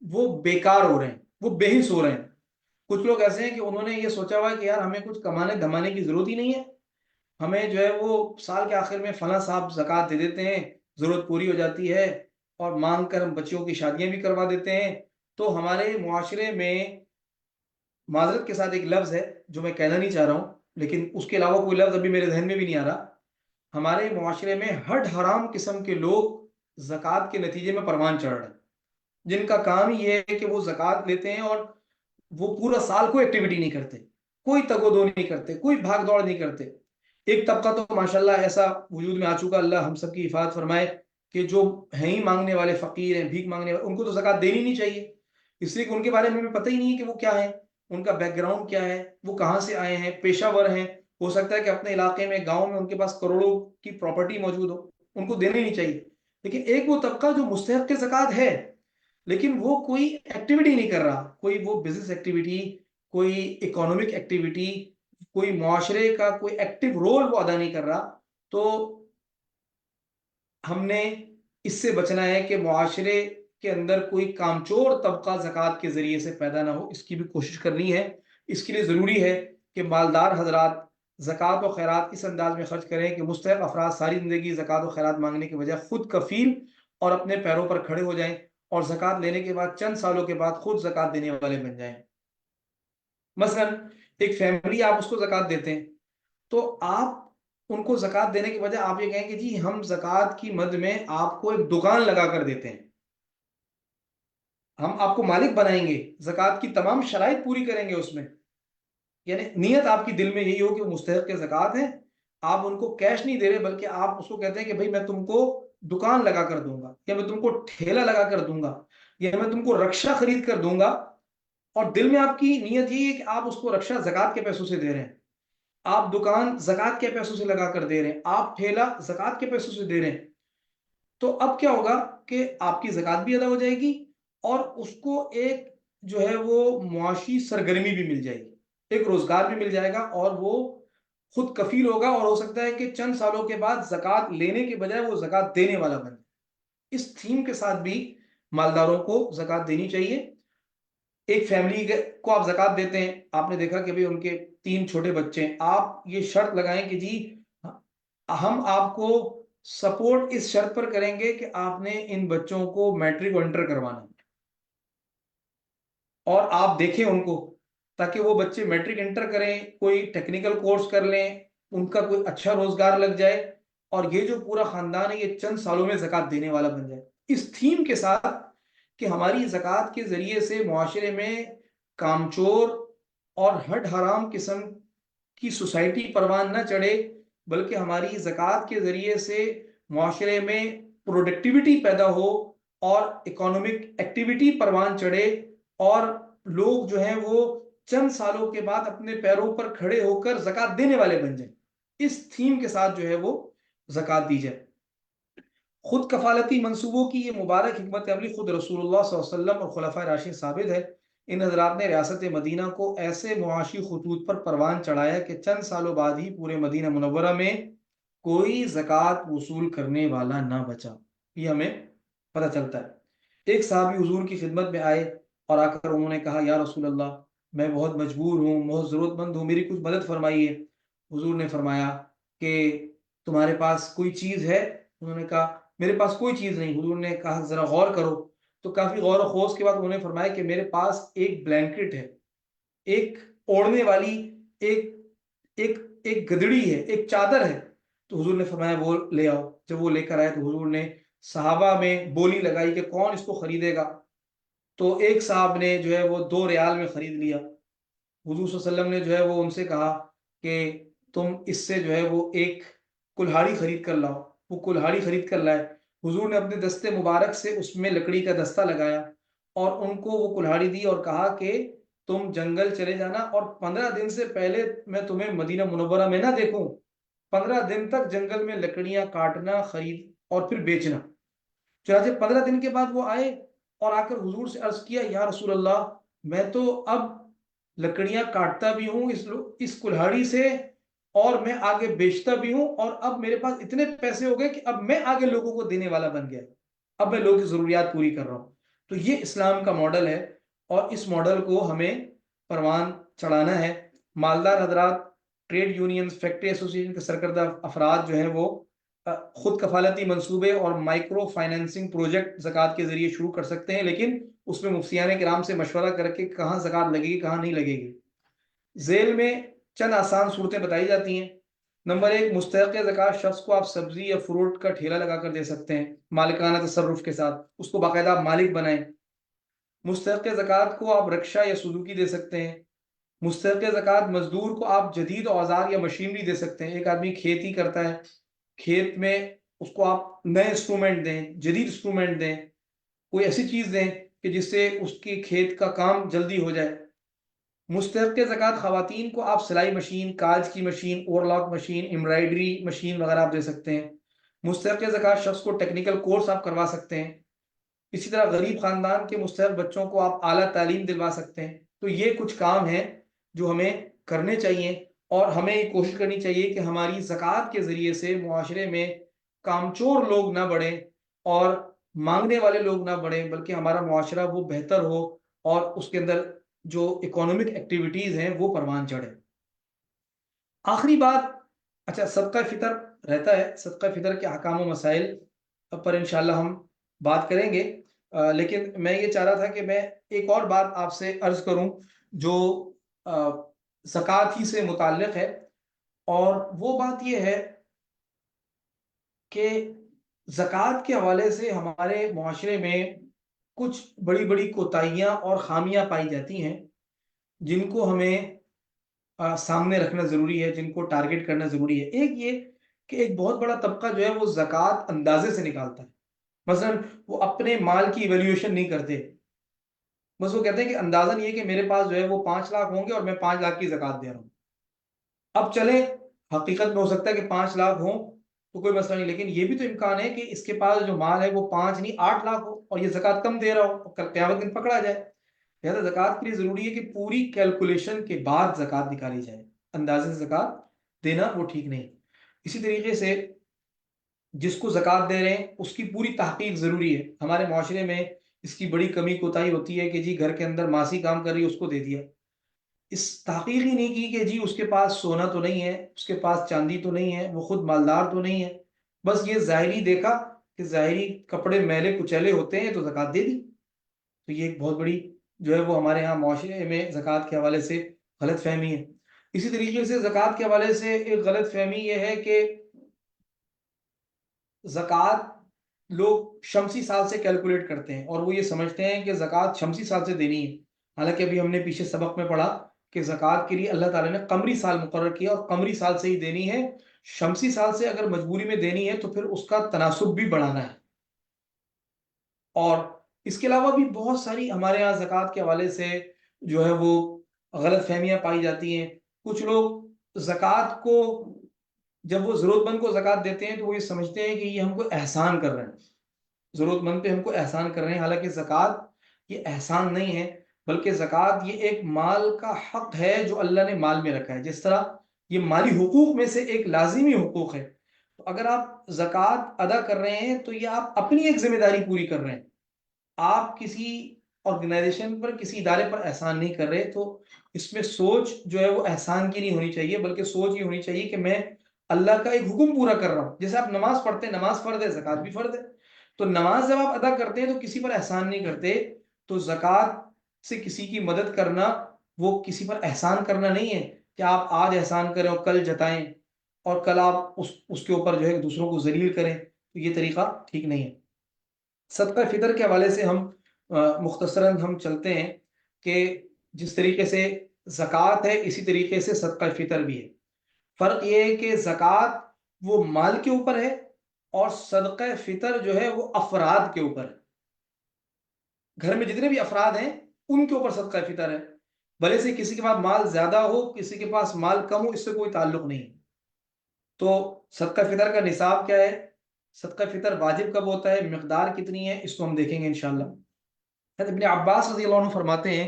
وہ بیکار ہو رہے ہیں، وہ بے حس ہو رہے ہیں۔ کچھ لوگ ایسے ہیں کہ انہوں نے یہ سوچا ہوا ہے کہ یار ہمیں کچھ کمانے دھمانے کی ضرورت ہی نہیں ہے، ہمیں جو ہے وہ سال کے آخر میں فلاں صاحب زکوٰۃ دے دیتے ہیں، ضرورت پوری ہو جاتی ہے، اور مانگ کر ہم بچیوں کی شادیاں بھی کروا دیتے ہیں۔ تو ہمارے معاشرے میں، معذرت کے ساتھ ایک لفظ ہے جو میں کہنا نہیں چاہ رہا ہوں لیکن اس کے علاوہ کوئی لفظ ابھی میرے ذہن میں بھی نہیں آ رہا، ہمارے معاشرے میں ہڈ حرام قسم کے لوگ زکوٰۃ کے نتیجے میں پروان چڑھ رہے ہیں، جن کا کام یہ ہے کہ وہ زکوٰۃ لیتے ہیں اور وہ پورا سال کوئی ایکٹیویٹی نہیں کرتے، کوئی تگ و دو نہیں کرتے، کوئی بھاگ دوڑ نہیں کرتے۔ ایک طبقہ تو ماشاءاللہ ایسا وجود میں آ چکا، اللہ ہم سب کی حفاظت فرمائے، کہ جو ہیں ہی مانگنے والے فقیر ہیں، بھیک مانگنے والے، ان کو تو زکوٰۃ دینی نہیں چاہیے، اس لیے کہ ان کے بارے میں ہمیں پتہ ہی نہیں ہے کہ وہ کیا ہے، ان کا بیک گراؤنڈ کیا ہے، وہ کہاں سے آئے ہیں، پیشہ ور ہیں، ہو سکتا ہے کہ اپنے علاقے میں، گاؤں میں ان کے پاس کروڑوں کی پراپرٹی موجود ہو، ان کو دینا ہی نہیں چاہیے۔ لیکن ایک وہ طبقہ جو مستحق زکوٰۃ ہے لیکن وہ کوئی ایکٹیویٹی نہیں کر رہا، کوئی وہ بزنس ایکٹیویٹی، کوئی اکنامک ایکٹیویٹی، کوئی معاشرے کا کوئی ایکٹیو رول وہ ادا نہیں کر رہا، تو ہم نے اس سے بچنا ہے کہ معاشرے کے اندر کوئی کامچور طبقہ زکوٰۃ کے ذریعے سے پیدا نہ ہو، اس کی بھی کوشش کرنی ہے۔ اس کے لیے ضروری ہے کہ مالدار حضرات زکوٰۃ و خیرات اس انداز میں خرچ کریں کہ مستحق افراد ساری زندگی زکوٰۃ و خیرات مانگنے کے بجائے خود کفیل اور اپنے پیروں پر کھڑے ہو جائیں، اور زکوٰۃ لینے کے بعد چند سالوں کے بعد خود زکوٰۃ دینے والے بن جائیں۔ مثلا ایک فیملی، آپ اس کو زکوٰۃ دیتے ہیں تو آپ ان کو زکوٰۃ دینے کے بجائے آپ یہ کہیں کہ جی ہم زکوٰۃ کی مد میں آپ کو ایک دکان لگا کر دیتے ہیں، ہم آپ کو مالک بنائیں گے، زکوٰۃ کی تمام شرائط پوری کریں گے اس میں، یعنی نیت آپ کی دل میں یہی ہو کہ وہ مستحق کے زکوٰۃ ہیں، آپ ان کو کیش نہیں دے رہے بلکہ آپ اس کو کہتے ہیں کہ بھائی میں تم کو دکان لگا کر دوں گا، یا میں تم کو ٹھیلا لگا کر دوں گا، یا میں تم کو رکشا خرید کر دوں گا، اور دل میں آپ کی نیت یہی ہے کہ آپ اس کو رکشا زکوٰۃ کے پیسوں سے دے رہے ہیں، آپ دکان زکوٰۃ کے پیسوں سے لگا کر دے رہے ہیں، آپ ٹھیلا زکوٰۃ کے پیسوں سے دے رہے ہیں، تو اب کیا ہوگا کہ آپ کی زکوٰۃ بھی ادا ہو جائے گی، اور اس کو ایک جو ہے وہ معاشی سرگرمی بھی مل جائے گی، ایک روزگار بھی مل جائے گا، اور وہ خود کفیل ہوگا، اور ہو سکتا ہے کہ چند سالوں کے بعد زکوٰۃ لینے کے بجائے وہ زکوٰۃ دینے والا بنے۔ اس تھیم کے ساتھ بھی مالداروں کو زکوٰۃ دینی چاہیے۔ ایک فیملی کو آپ زکوٰۃ دیتے ہیں، آپ نے دیکھا کہ بھی ان کے 3 چھوٹے بچے ہیں، آپ یہ شرط لگائیں کہ جی ہم آپ کو سپورٹ اس شرط پر کریں گے کہ آپ نے ان بچوں کو میٹرک اور انٹر کروانا ہے، اور آپ دیکھیں ان کو، تاکہ وہ بچے میٹرک انٹر کریں، کوئی ٹیکنیکل کورس کر لیں، ان کا کوئی اچھا روزگار لگ جائے، اور یہ جو پورا خاندان ہے یہ چند سالوں میں زکوٰۃ دینے والا بن جائے، اس تھیم کے ساتھ کہ ہماری زکوٰۃ کے ذریعے سے معاشرے میں کامچور اور ہڈ حرام قسم کی سوسائٹی پروان نہ چڑھے، بلکہ ہماری زکوٰۃ کے ذریعے سے معاشرے میں پروڈکٹیوٹی پیدا ہو، اور اکنامک ایکٹیویٹی پروان چڑھے، اور لوگ جو ہیں وہ چند سالوں کے بعد اپنے پیروں پر کھڑے ہو کر زکوٰۃ دینے والے بن جائیں، اس تھیم کے ساتھ جو ہے وہ زکوٰۃ دی جائے۔ خود کفالتی منصوبوں کی یہ مبارک حکمت عملی خود رسول اللہ صلی اللہ علیہ وسلم اور خلفائے راشدین ثابت ہے۔ ان حضرات نے ریاست مدینہ کو ایسے معاشی خطوط پر پروان چڑھایا کہ چند سالوں بعد ہی پورے مدینہ منورہ میں کوئی زکوٰۃ وصول کرنے والا نہ بچا، یہ ہمیں پتہ چلتا ہے۔ ایک صحابی حضور کی خدمت میں آئے اور آ کر انہوں نے کہا یا رسول اللہ، میں بہت مجبور ہوں، بہت ضرورت مند ہوں، میری کچھ مدد فرمائیے۔ حضور نے فرمایا کہ تمہارے پاس کوئی چیز ہے؟ انہوں نے کہا میرے پاس کوئی چیز نہیں۔ حضور نے کہا ذرا غور کرو، تو کافی غور و خوض کے بعد انہوں نے فرمایا کہ میرے پاس ایک بلینکٹ ہے، ایک اوڑھنے والی ایک ایک ایک گدڑی ہے، ایک چادر ہے۔ تو حضور نے فرمایا وہ لے آؤ۔ جب وہ لے کر آئے تو حضور نے صحابہ میں بولی لگائی کہ کون اس کو خریدے گا؟ تو ایک صاحب نے جو ہے وہ 2 ریال میں خرید لیا۔ حضور صلی اللہ علیہ وسلم نے جو ہے وہ ان سے کہا کہ تم اس سے جو ہے وہ ایک کلہاڑی خرید کر لاؤ۔ وہ کلہاڑی خرید کر لائے۔ حضور نے اپنے دستے مبارک سے اس میں لکڑی کا دستہ لگایا اور ان کو وہ کلہاڑی دی اور کہا کہ تم جنگل چلے جانا اور 15 دن سے پہلے میں تمہیں مدینہ منورہ میں نہ دیکھوں، 15 دن تک جنگل میں لکڑیاں کاٹنا، خرید اور پھر بیچنا۔ چنانچہ 15 دن کے بعد وہ آئے اور آ کر حضور سے عرض کیا، یا رسول اللہ، میں تو اب لکڑیاں کاٹتا بھی ہوں اس کلہاڑی سے، اور میں آگے بیچتا بھی ہوں، اور اب میرے پاس اتنے پیسے ہو گئے کہ اب میں آگے لوگوں کو دینے والا بن گیا، اب میں لوگوں کی ضروریات پوری کر رہا ہوں۔ تو یہ اسلام کا ماڈل ہے، اور اس ماڈل کو ہمیں پروان چڑھانا ہے۔ مالدار حضرات، ٹریڈ یونینز، فیکٹری ایسوسی ایشن کے سرکردہ افراد جو ہیں وہ خود کفالتی منصوبے اور مائکرو فائنینسنگ پروجیکٹ زکوٰۃ کے ذریعے شروع کر سکتے ہیں، لیکن اس میں مفتیان کرام سے مشورہ کر کے کہاں زکوٰۃ لگے گی، کہاں نہیں لگے گی۔ ذیل میں چند آسان صورتیں بتائی جاتی ہیں۔ نمبر 1، مستحق زکوٰۃ شخص کو آپ سبزی یا فروٹ کا ٹھیلا لگا کر دے سکتے ہیں، مالکانہ تصرف کے ساتھ، اس کو باقاعدہ مالک بنائیں۔ مستحق زکوٰۃ کو آپ رکشہ یا سزوکی دے سکتے ہیں۔ مستحق زکوٰۃ مزدور کو آپ جدید اوزار یا مشینری دے سکتے ہیں۔ ایک آدمی کھیتی کرتا ہے، کھیت میں اس کو آپ نئے انسٹرومنٹ دیں، جدید انسٹرومنٹ دیں، کوئی ایسی چیز دیں کہ جس سے اس کی کھیت کا کام جلدی ہو جائے۔ مستحق زکوٰۃ خواتین کو آپ سلائی مشین، کاج کی machine, over lock machine, embroidery machine وغیرہ آپ دے سکتے ہیں۔ مستحق زکوٰۃ شخص کو ٹیکنیکل کورس آپ کروا سکتے ہیں۔ اسی طرح غریب خاندان کے مستحق بچوں کو آپ اعلیٰ تعلیم دلوا سکتے ہیں۔ تو یہ کچھ کام ہیں جو ہمیں کرنے چاہیے، اور ہمیں یہ کوشش کرنی چاہیے کہ ہماری زکوٰۃ کے ذریعے سے معاشرے میں کامچور لوگ نہ بڑھیں اور مانگنے والے لوگ نہ بڑھیں، بلکہ ہمارا معاشرہ وہ بہتر ہو اور اس کے اندر جو اکانومک ایکٹیویٹیز ہیں وہ پروان چڑھے۔ آخری بات، اچھا صدقہ فطر رہتا ہے، صدقہ فطر کے احکام و مسائل پر انشاءاللہ ہم بات کریں گے، لیکن میں یہ چاہ رہا تھا کہ میں ایک اور بات آپ سے عرض کروں جو زکوٰۃ ہی سے متعلق ہے، اور وہ بات یہ ہے کہ زکوٰۃ کے حوالے سے ہمارے معاشرے میں کچھ بڑی بڑی کوتاہیاں اور خامیاں پائی جاتی ہیں جن کو ہمیں سامنے رکھنا ضروری ہے، جن کو ٹارگٹ کرنا ضروری ہے۔ ایک یہ کہ ایک بہت بڑا طبقہ جو ہے وہ زکوٰۃ اندازے سے نکالتا ہے، مثلا وہ اپنے مال کی ایویلیویشن نہیں کرتے، بس وہ کہتے ہیں کہ اندازاً یہ کہ میرے پاس جو ہے وہ 5 لاکھ ہوں گے اور میں 5 لاکھ کی زکوٰۃ دے رہا ہوں۔ اب چلیں، حقیقت میں ہو سکتا ہے کہ 5 لاکھ ہوں تو کوئی مسئلہ نہیں، لیکن یہ بھی تو امکان ہے کہ اس کے پاس جو مال ہے وہ 5 نہیں 8 لاکھ ہو اور یہ زکوٰۃ کم دے رہا ہو، کل قیامت دن پکڑا جائے۔ لہٰذا زکوٰۃ کے لیے ضروری ہے کہ پوری کیلکولیشن کے بعد زکوٰۃ نکالی جائے، اندازے سے زکوٰۃ دینا وہ ٹھیک نہیں۔ اسی طریقے سے جس کو زکوٰۃ دے رہے ہیں اس کی پوری تحقیق ضروری ہے۔ ہمارے معاشرے میں اس کی بڑی کمی کوتاہی ہوتی ہے کہ جی گھر کے اندر ماسی کام کر رہی ہے اس کو دے دیا، اس تحقیق ہی نہیں کی کہ جی اس کے پاس سونا تو نہیں ہے، اس کے پاس چاندی تو نہیں ہے، وہ خود مالدار تو نہیں ہے، بس یہ ظاہری دیکھا کہ ظاہری کپڑے میلے کچیلے ہوتے ہیں تو زکوٰۃ دے دی۔ تو یہ ایک بہت بڑی جو ہے وہ ہمارے ہاں معاشرے میں زکوٰۃ کے حوالے سے غلط فہمی ہے۔ اسی طریقے سے زکوٰۃ کے حوالے سے ایک غلط فہمی یہ ہے کہ زکوٰۃ لوگ شمسی سال سے کیلکولیٹ کرتے ہیں اور وہ یہ سمجھتے ہیں کہ زکوٰۃ شمسی سال سے دینی ہے، حالانکہ ابھی ہم نے پیچھے سبق میں پڑھا کہ زکوٰۃ کے لیے اللہ تعالیٰ نے قمری سال مقرر کیا اور قمری سال سے ہی دینی ہے۔ شمسی سال سے اگر مجبوری میں دینی ہے تو پھر اس کا تناسب بھی بڑھانا ہے۔ اور اس کے علاوہ بھی بہت ساری ہمارے یہاں زکوٰۃ کے حوالے سے جو ہے وہ غلط فہمیاں پائی جاتی ہیں۔ کچھ لوگ زکوٰۃ کو جب وہ ضرورت مند کو زکوٰۃ دیتے ہیں تو وہ یہ سمجھتے ہیں کہ یہ ہم کو احسان کر رہے ہیں، ضرورت مند پہ ہم کو احسان کر رہے ہیں، حالانکہ زکوٰۃ یہ احسان نہیں ہے، بلکہ زکوٰۃ یہ ایک مال کا حق ہے جو اللہ نے مال میں رکھا ہے، جس طرح یہ مالی حقوق میں سے ایک لازمی حقوق ہے۔ تو اگر آپ زکوٰۃ ادا کر رہے ہیں تو یہ آپ اپنی ایک ذمہ داری پوری کر رہے ہیں، آپ کسی آرگنائزیشن پر، کسی ادارے پر احسان نہیں کر رہے۔ تو اس میں سوچ جو ہے وہ احسان کی نہیں ہونی چاہیے، بلکہ سوچ یہ ہونی چاہیے کہ میں اللہ کا ایک حکم پورا کر رہا ہوں۔ جیسے آپ نماز پڑھتے ہیں، نماز فرض ہے، زکوٰۃ بھی فرض ہے، تو نماز جب آپ ادا کرتے ہیں تو کسی پر احسان نہیں کرتے، تو زکوٰۃ سے کسی کی مدد کرنا وہ کسی پر احسان کرنا نہیں ہے کہ آپ آج احسان کریں اور کل جتائیں اور کل آپ اس کے اوپر جو ہے دوسروں کو ذلیل کریں، تو یہ طریقہ ٹھیک نہیں ہے۔ صدقہ فطر کے حوالے سے ہم مختصراً ہم چلتے ہیں کہ جس طریقے سے زکوٰۃ ہے اسی طریقے سے صدقہ فطر بھی ہے۔ فرق یہ ہے کہ زکوٰۃ وہ مال کے اوپر ہے اور صدقہ فطر جو ہے وہ افراد کے اوپر ہے. گھر میں جتنے بھی افراد ہیں ان کے اوپر صدقہ فطر ہے. بھلے سے کسی کے پاس مال زیادہ ہو کسی کے پاس مال کم ہو، اس سے کوئی تعلق نہیں. تو صدقہ فطر کا نصاب کیا ہے، صدقہ فطر واجب کب ہوتا ہے، مقدار کتنی ہے، اس کو ہم دیکھیں گے انشاءاللہ. ابن عباس رضی اللہ عنہ فرماتے ہیں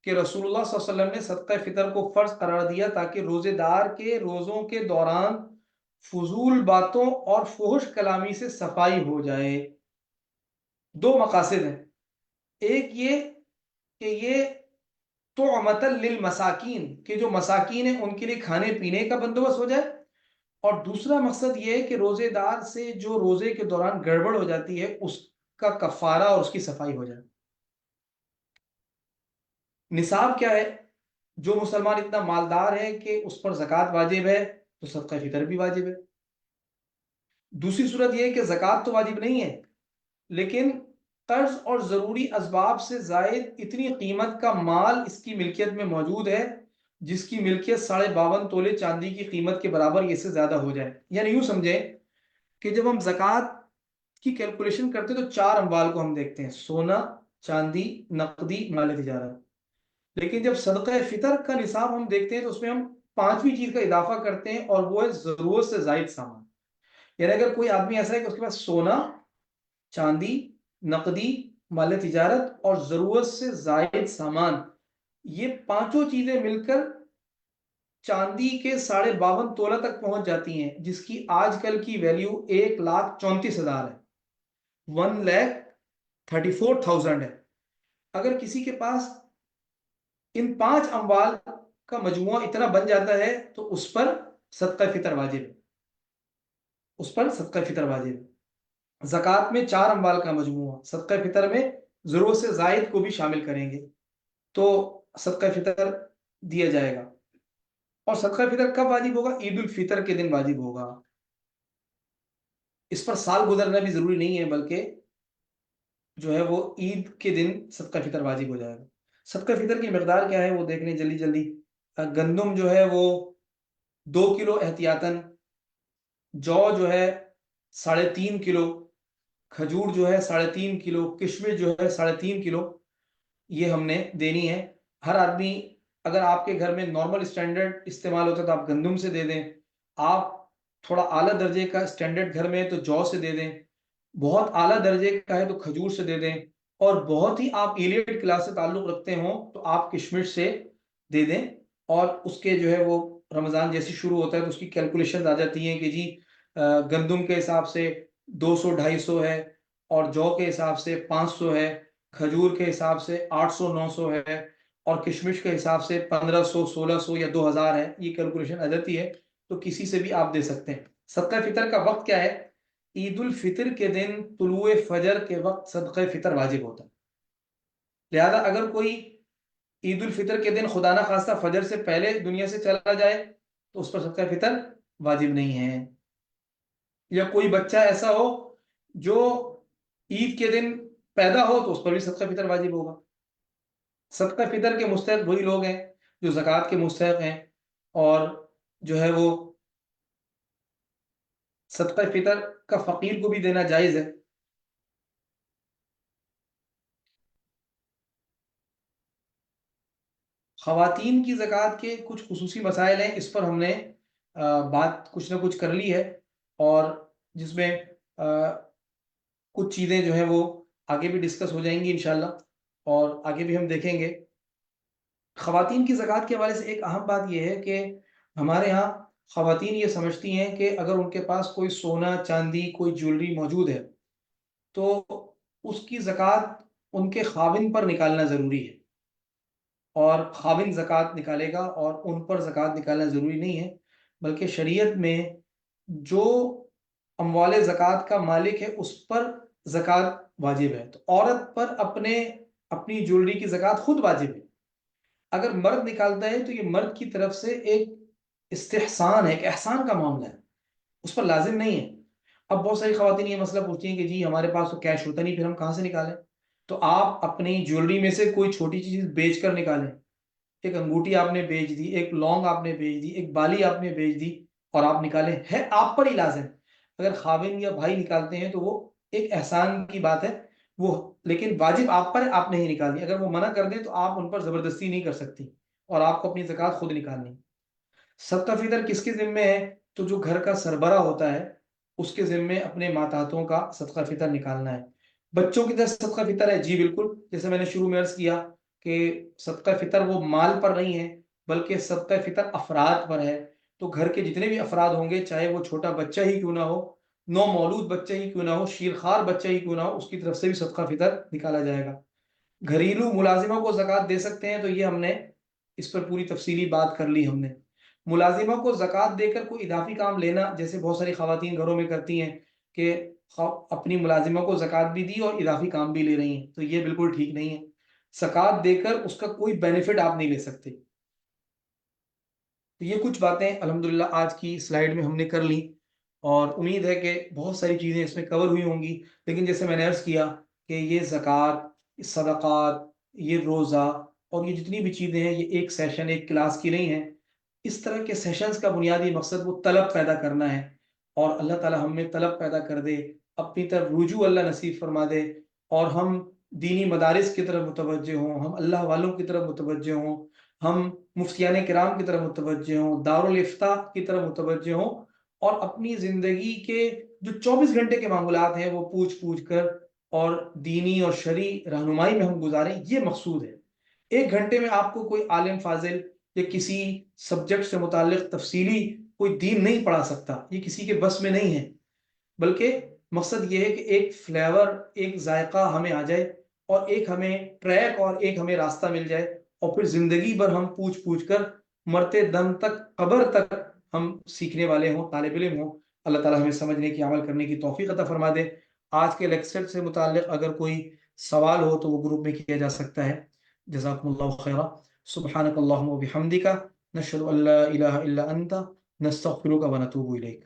کہ رسول اللہ صلی اللہ علیہ وسلم نے صدقہ فطر کو فرض قرار دیا تاکہ روزے دار کے روزوں کے دوران فضول باتوں اور فحش کلامی سے صفائی ہو جائے. دو مقاصد ہیں، ایک یہ کہ یہ طعمۃ للمساکین، کہ جو مساکین ہیں ان کے لیے کھانے پینے کا بندوبست ہو جائے، اور دوسرا مقصد یہ ہے کہ روزے دار سے جو روزے کے دوران گڑبڑ ہو جاتی ہے اس کا کفارہ اور اس کی صفائی ہو جائے. نصاب کیا ہے، جو مسلمان اتنا مالدار ہے کہ اس پر زکوٰۃ واجب ہے تو صدقہ فطر بھی واجب ہے. دوسری صورت یہ ہے کہ زکوٰۃ تو واجب نہیں ہے لیکن قرض اور ضروری اسباب سے زائد اتنی قیمت کا مال اس کی ملکیت میں موجود ہے جس کی ملکیت 52.5 تولے چاندی کی قیمت کے برابر یا سے زیادہ ہو جائے. یعنی یوں سمجھیں کہ جب ہم زکوٰۃ کی کیلکولیشن کرتے ہیں تو 4 اموال کو ہم دیکھتے ہیں، سونا، چاندی، نقدی، مال تجارت. لیکن جب صدقہ فطر کا نصاب ہم دیکھتے ہیں تو اس میں ہم 5ویں چیز کا اضافہ کرتے ہیں اور وہ ہے ضرورت سے زائد سامان. یعنی اگر کوئی آدمی ایسا ہے کہ اس کے پاس سونا، چاندی، نقدی، مال تجارت اور ضرورت سے زائد سامان، یہ 5 چیزیں مل کر چاندی کے 52.5 تولہ تک پہنچ جاتی ہیں، جس کی آج کل کی ویلیو 1,34,000 ہے، 1,34,000 ہے. اگر کسی کے پاس ان 5 اموال کا مجموعہ اتنا بن جاتا ہے تو اس پر صدقہ فطر واجب ہے، اس پر صدقہ فطر واجب ہے. زکوٰۃ میں 4 اموال کا مجموعہ، صدقہ فطر میں ضرورت سے زائد کو بھی شامل کریں گے تو صدقہ فطر دیا جائے گا. اور صدقہ فطر کب واجب ہوگا؟ عید الفطر کے دن واجب ہوگا. اس پر سال گزرنا بھی ضروری نہیں ہے بلکہ جو ہے وہ عید کے دن صدقہ فطر واجب ہو جائے گا. صدقہ فطر کی مقدار کیا ہے وہ دیکھنے جلدی جلدی. گندم جو ہے وہ 2 کلو احتیاطاً، جو ہے 3.5 کلو، کھجور جو ہے 3.5 کلو، کشمش جو ہے 3.5 کلو، یہ ہم نے دینی ہے. ہر آدمی، اگر آپ کے گھر میں نارمل اسٹینڈرڈ استعمال ہوتا ہے تو آپ گندم سے دے دیں، آپ تھوڑا اعلیٰ درجے کا اسٹینڈرڈ گھر میں ہے تو جو سے دے دیں، بہت اعلیٰ درجے کا ہے تو کھجور سے دے دیں، اور بہت ہی آپ ایلیٹ کلاس سے تعلق رکھتے ہوں تو آپ کشمش سے دے دیں. اور اس کے جو ہے وہ رمضان جیسے شروع ہوتا ہے تو اس کی کیلکولیشن آ جاتی ہیں کہ جی گندم کے حساب سے 200-250 ہے، اور جو کے حساب سے 500 ہے، کھجور کے حساب سے 800-900 ہے، اور کشمش کے حساب سے 1500-1600 یا 2000 ہے. یہ کیلکولیشن آ جاتی ہے تو کسی سے بھی آپ دے سکتے ہیں. صدقہ فطر کا وقت کیا ہے؟ عید الفطر کے دن طلوع فجر کے وقت صدقہ فطر واجب ہوتا ہے. لہذا اگر کوئی عید الفطر کے دن خدا نخواستہ فجر سے پہلے دنیا سے چلا جائے تو اس پر صدقہ فطر واجب نہیں ہے. یا کوئی بچہ ایسا ہو جو عید کے دن پیدا ہو تو اس پر بھی صدقہ فطر واجب ہوگا. صدقہ فطر کے مستحق وہی لوگ ہیں جو زکوٰۃ کے مستحق ہیں، اور جو ہے وہ صدقہ فطر کا فقیر کو بھی دینا جائز ہے. خواتین کی زکوٰۃ کے کچھ خصوصی مسائل ہیں، اس پر ہم نے بات کچھ نہ کچھ کر لی ہے، اور جس میں کچھ چیزیں جو ہیں وہ آگے بھی ڈسکس ہو جائیں گی انشاءاللہ، اور آگے بھی ہم دیکھیں گے. خواتین کی زکوٰۃ کے حوالے سے ایک اہم بات یہ ہے کہ ہمارے ہاں خواتین یہ سمجھتی ہیں کہ اگر ان کے پاس کوئی سونا، چاندی، کوئی جیولری موجود ہے تو اس کی زکوٰۃ ان کے خاوند پر نکالنا ضروری ہے، اور خاوند زکوٰۃ نکالے گا، اور ان پر زکوٰۃ نکالنا ضروری نہیں ہے. بلکہ شریعت میں جو اموال زکوٰۃ کا مالک ہے اس پر زکوٰۃ واجب ہے. تو عورت پر اپنی جیولری کی زکوٰۃ خود واجب ہے. اگر مرد نکالتا ہے تو یہ مرد کی طرف سے ایک استحسان ہے، ایک احسان کا معاملہ ہے، اس پر لازم نہیں ہے. اب بہت ساری خواتین یہ مسئلہ پوچھتی ہیں کہ جی ہمارے پاس تو کیش ہوتا نہیں، پھر ہم کہاں سے نکالیں؟ تو آپ اپنی جیولری میں سے کوئی چھوٹی چیز بیچ کر نکالیں. ایک انگوٹھی آپ نے بیچ دی، ایک لونگ آپ نے بیچ دی، ایک بالی آپ نے بیچ دی، اور آپ نکالیں، ہے آپ پر ہی لازم. اگر خاوند یا بھائی نکالتے ہیں تو وہ ایک احسان کی بات ہے وہ، لیکن واجب آپ پر، آپ نہیں نکالنی۔ اگر وہ منع کر دیں تو آپ ان پر زبردستی نہیں کر سکتی، اور آپ کو اپنی زکوٰۃ خود نکالنی۔ صدقہ فطر کس کے ذمے ہے؟ تو جو گھر کا سربراہ ہوتا ہے اس کے ذمے اپنے ماتحتوں کا صدقہ فطر نکالنا ہے۔ بچوں کی طرف صدقہ فطر ہے، جی بالکل، جیسے میں نے شروع میں عرض کیا کہ صدقہ فطر وہ مال پر نہیں ہے بلکہ صدقہ فطر افراد پر ہے۔ تو گھر کے جتنے بھی افراد ہوں گے، چاہے وہ چھوٹا بچہ ہی کیوں نہ ہو، نو مولود بچہ ہی کیوں نہ ہو، شیرخوار بچہ ہی کیوں نہ ہو، اس کی طرف سے بھی صدقہ فطر نکالا جائے گا۔ گھریلو ملازموں کو زکوٰۃ دے سکتے ہیں، تو یہ ہم نے اس پر پوری تفصیلی بات کر لی ہم نے۔ ملازموں کو زکوٰۃ دے کر کوئی اضافی کام لینا، جیسے بہت ساری خواتین گھروں میں کرتی ہیں کہ اپنی ملازموں کو زکوٰۃ بھی دی اور اضافی کام بھی لے رہی ہیں، تو یہ بالکل ٹھیک نہیں ہے۔ زکوٰۃ دے کر اس کا کوئی بینیفٹ آپ نہیں لے سکتے۔ تو یہ کچھ باتیں الحمدللہ آج کی سلائیڈ میں ہم نے کر لی، اور امید ہے کہ بہت ساری چیزیں اس میں کور ہوئی ہوں گی۔ لیکن جیسے میں نے عرض کیا کہ یہ زکوٰۃ، صدقات، یہ روزہ اور یہ جتنی بھی چیزیں ہیں، یہ ایک سیشن، ایک کلاس کی نہیں ہیں۔ اس طرح کے سیشنز کا بنیادی مقصد وہ طلب پیدا کرنا ہے، اور اللہ تعالی ہم میں طلب پیدا کر دے، اپنی طرف رجوع اللہ نصیب فرما دے، اور ہم دینی مدارس کی طرف متوجہ ہوں، ہم اللہ والوں کی طرف متوجہ ہوں، ہم مفتیان کرام کی طرف متوجہ ہوں، دارالافتاء کی طرف متوجہ ہوں، اور اپنی زندگی کے جو 24 گھنٹے کے معاملات ہیں وہ پوچھ پوچھ کر اور دینی اور شرعی رہنمائی میں ہم گزاریں، یہ مقصود ہے۔ 1 گھنٹے میں آپ کو کوئی عالم فاضل یا کسی سبجیکٹ سے متعلق تفصیلی کوئی دین نہیں پڑھا سکتا، یہ کسی کے بس میں نہیں ہے، بلکہ مقصد یہ ہے کہ ایک فلیور، ایک ذائقہ ہمیں آ جائے، اور ایک ہمیں ٹریک اور ایک ہمیں راستہ مل جائے، اور پھر زندگی بھر ہم پوچھ پوچھ کر مرتے دم تک، قبر تک ہم سیکھنے والے ہوں، طالب علم ہوں۔ اللہ تعالیٰ ہمیں سمجھنے کی، عمل کرنے کی توفیق عطا فرما دے۔ آج کے لیکچر سے متعلق اگر کوئی سوال ہو تو وہ گروپ میں کیا جا سکتا ہے۔ جزاکم اللہ خیرا۔ سبحانک اللہم و بحمدک، نشہد ان لا الہ الا انت، نستغفرک و نتوب الیک۔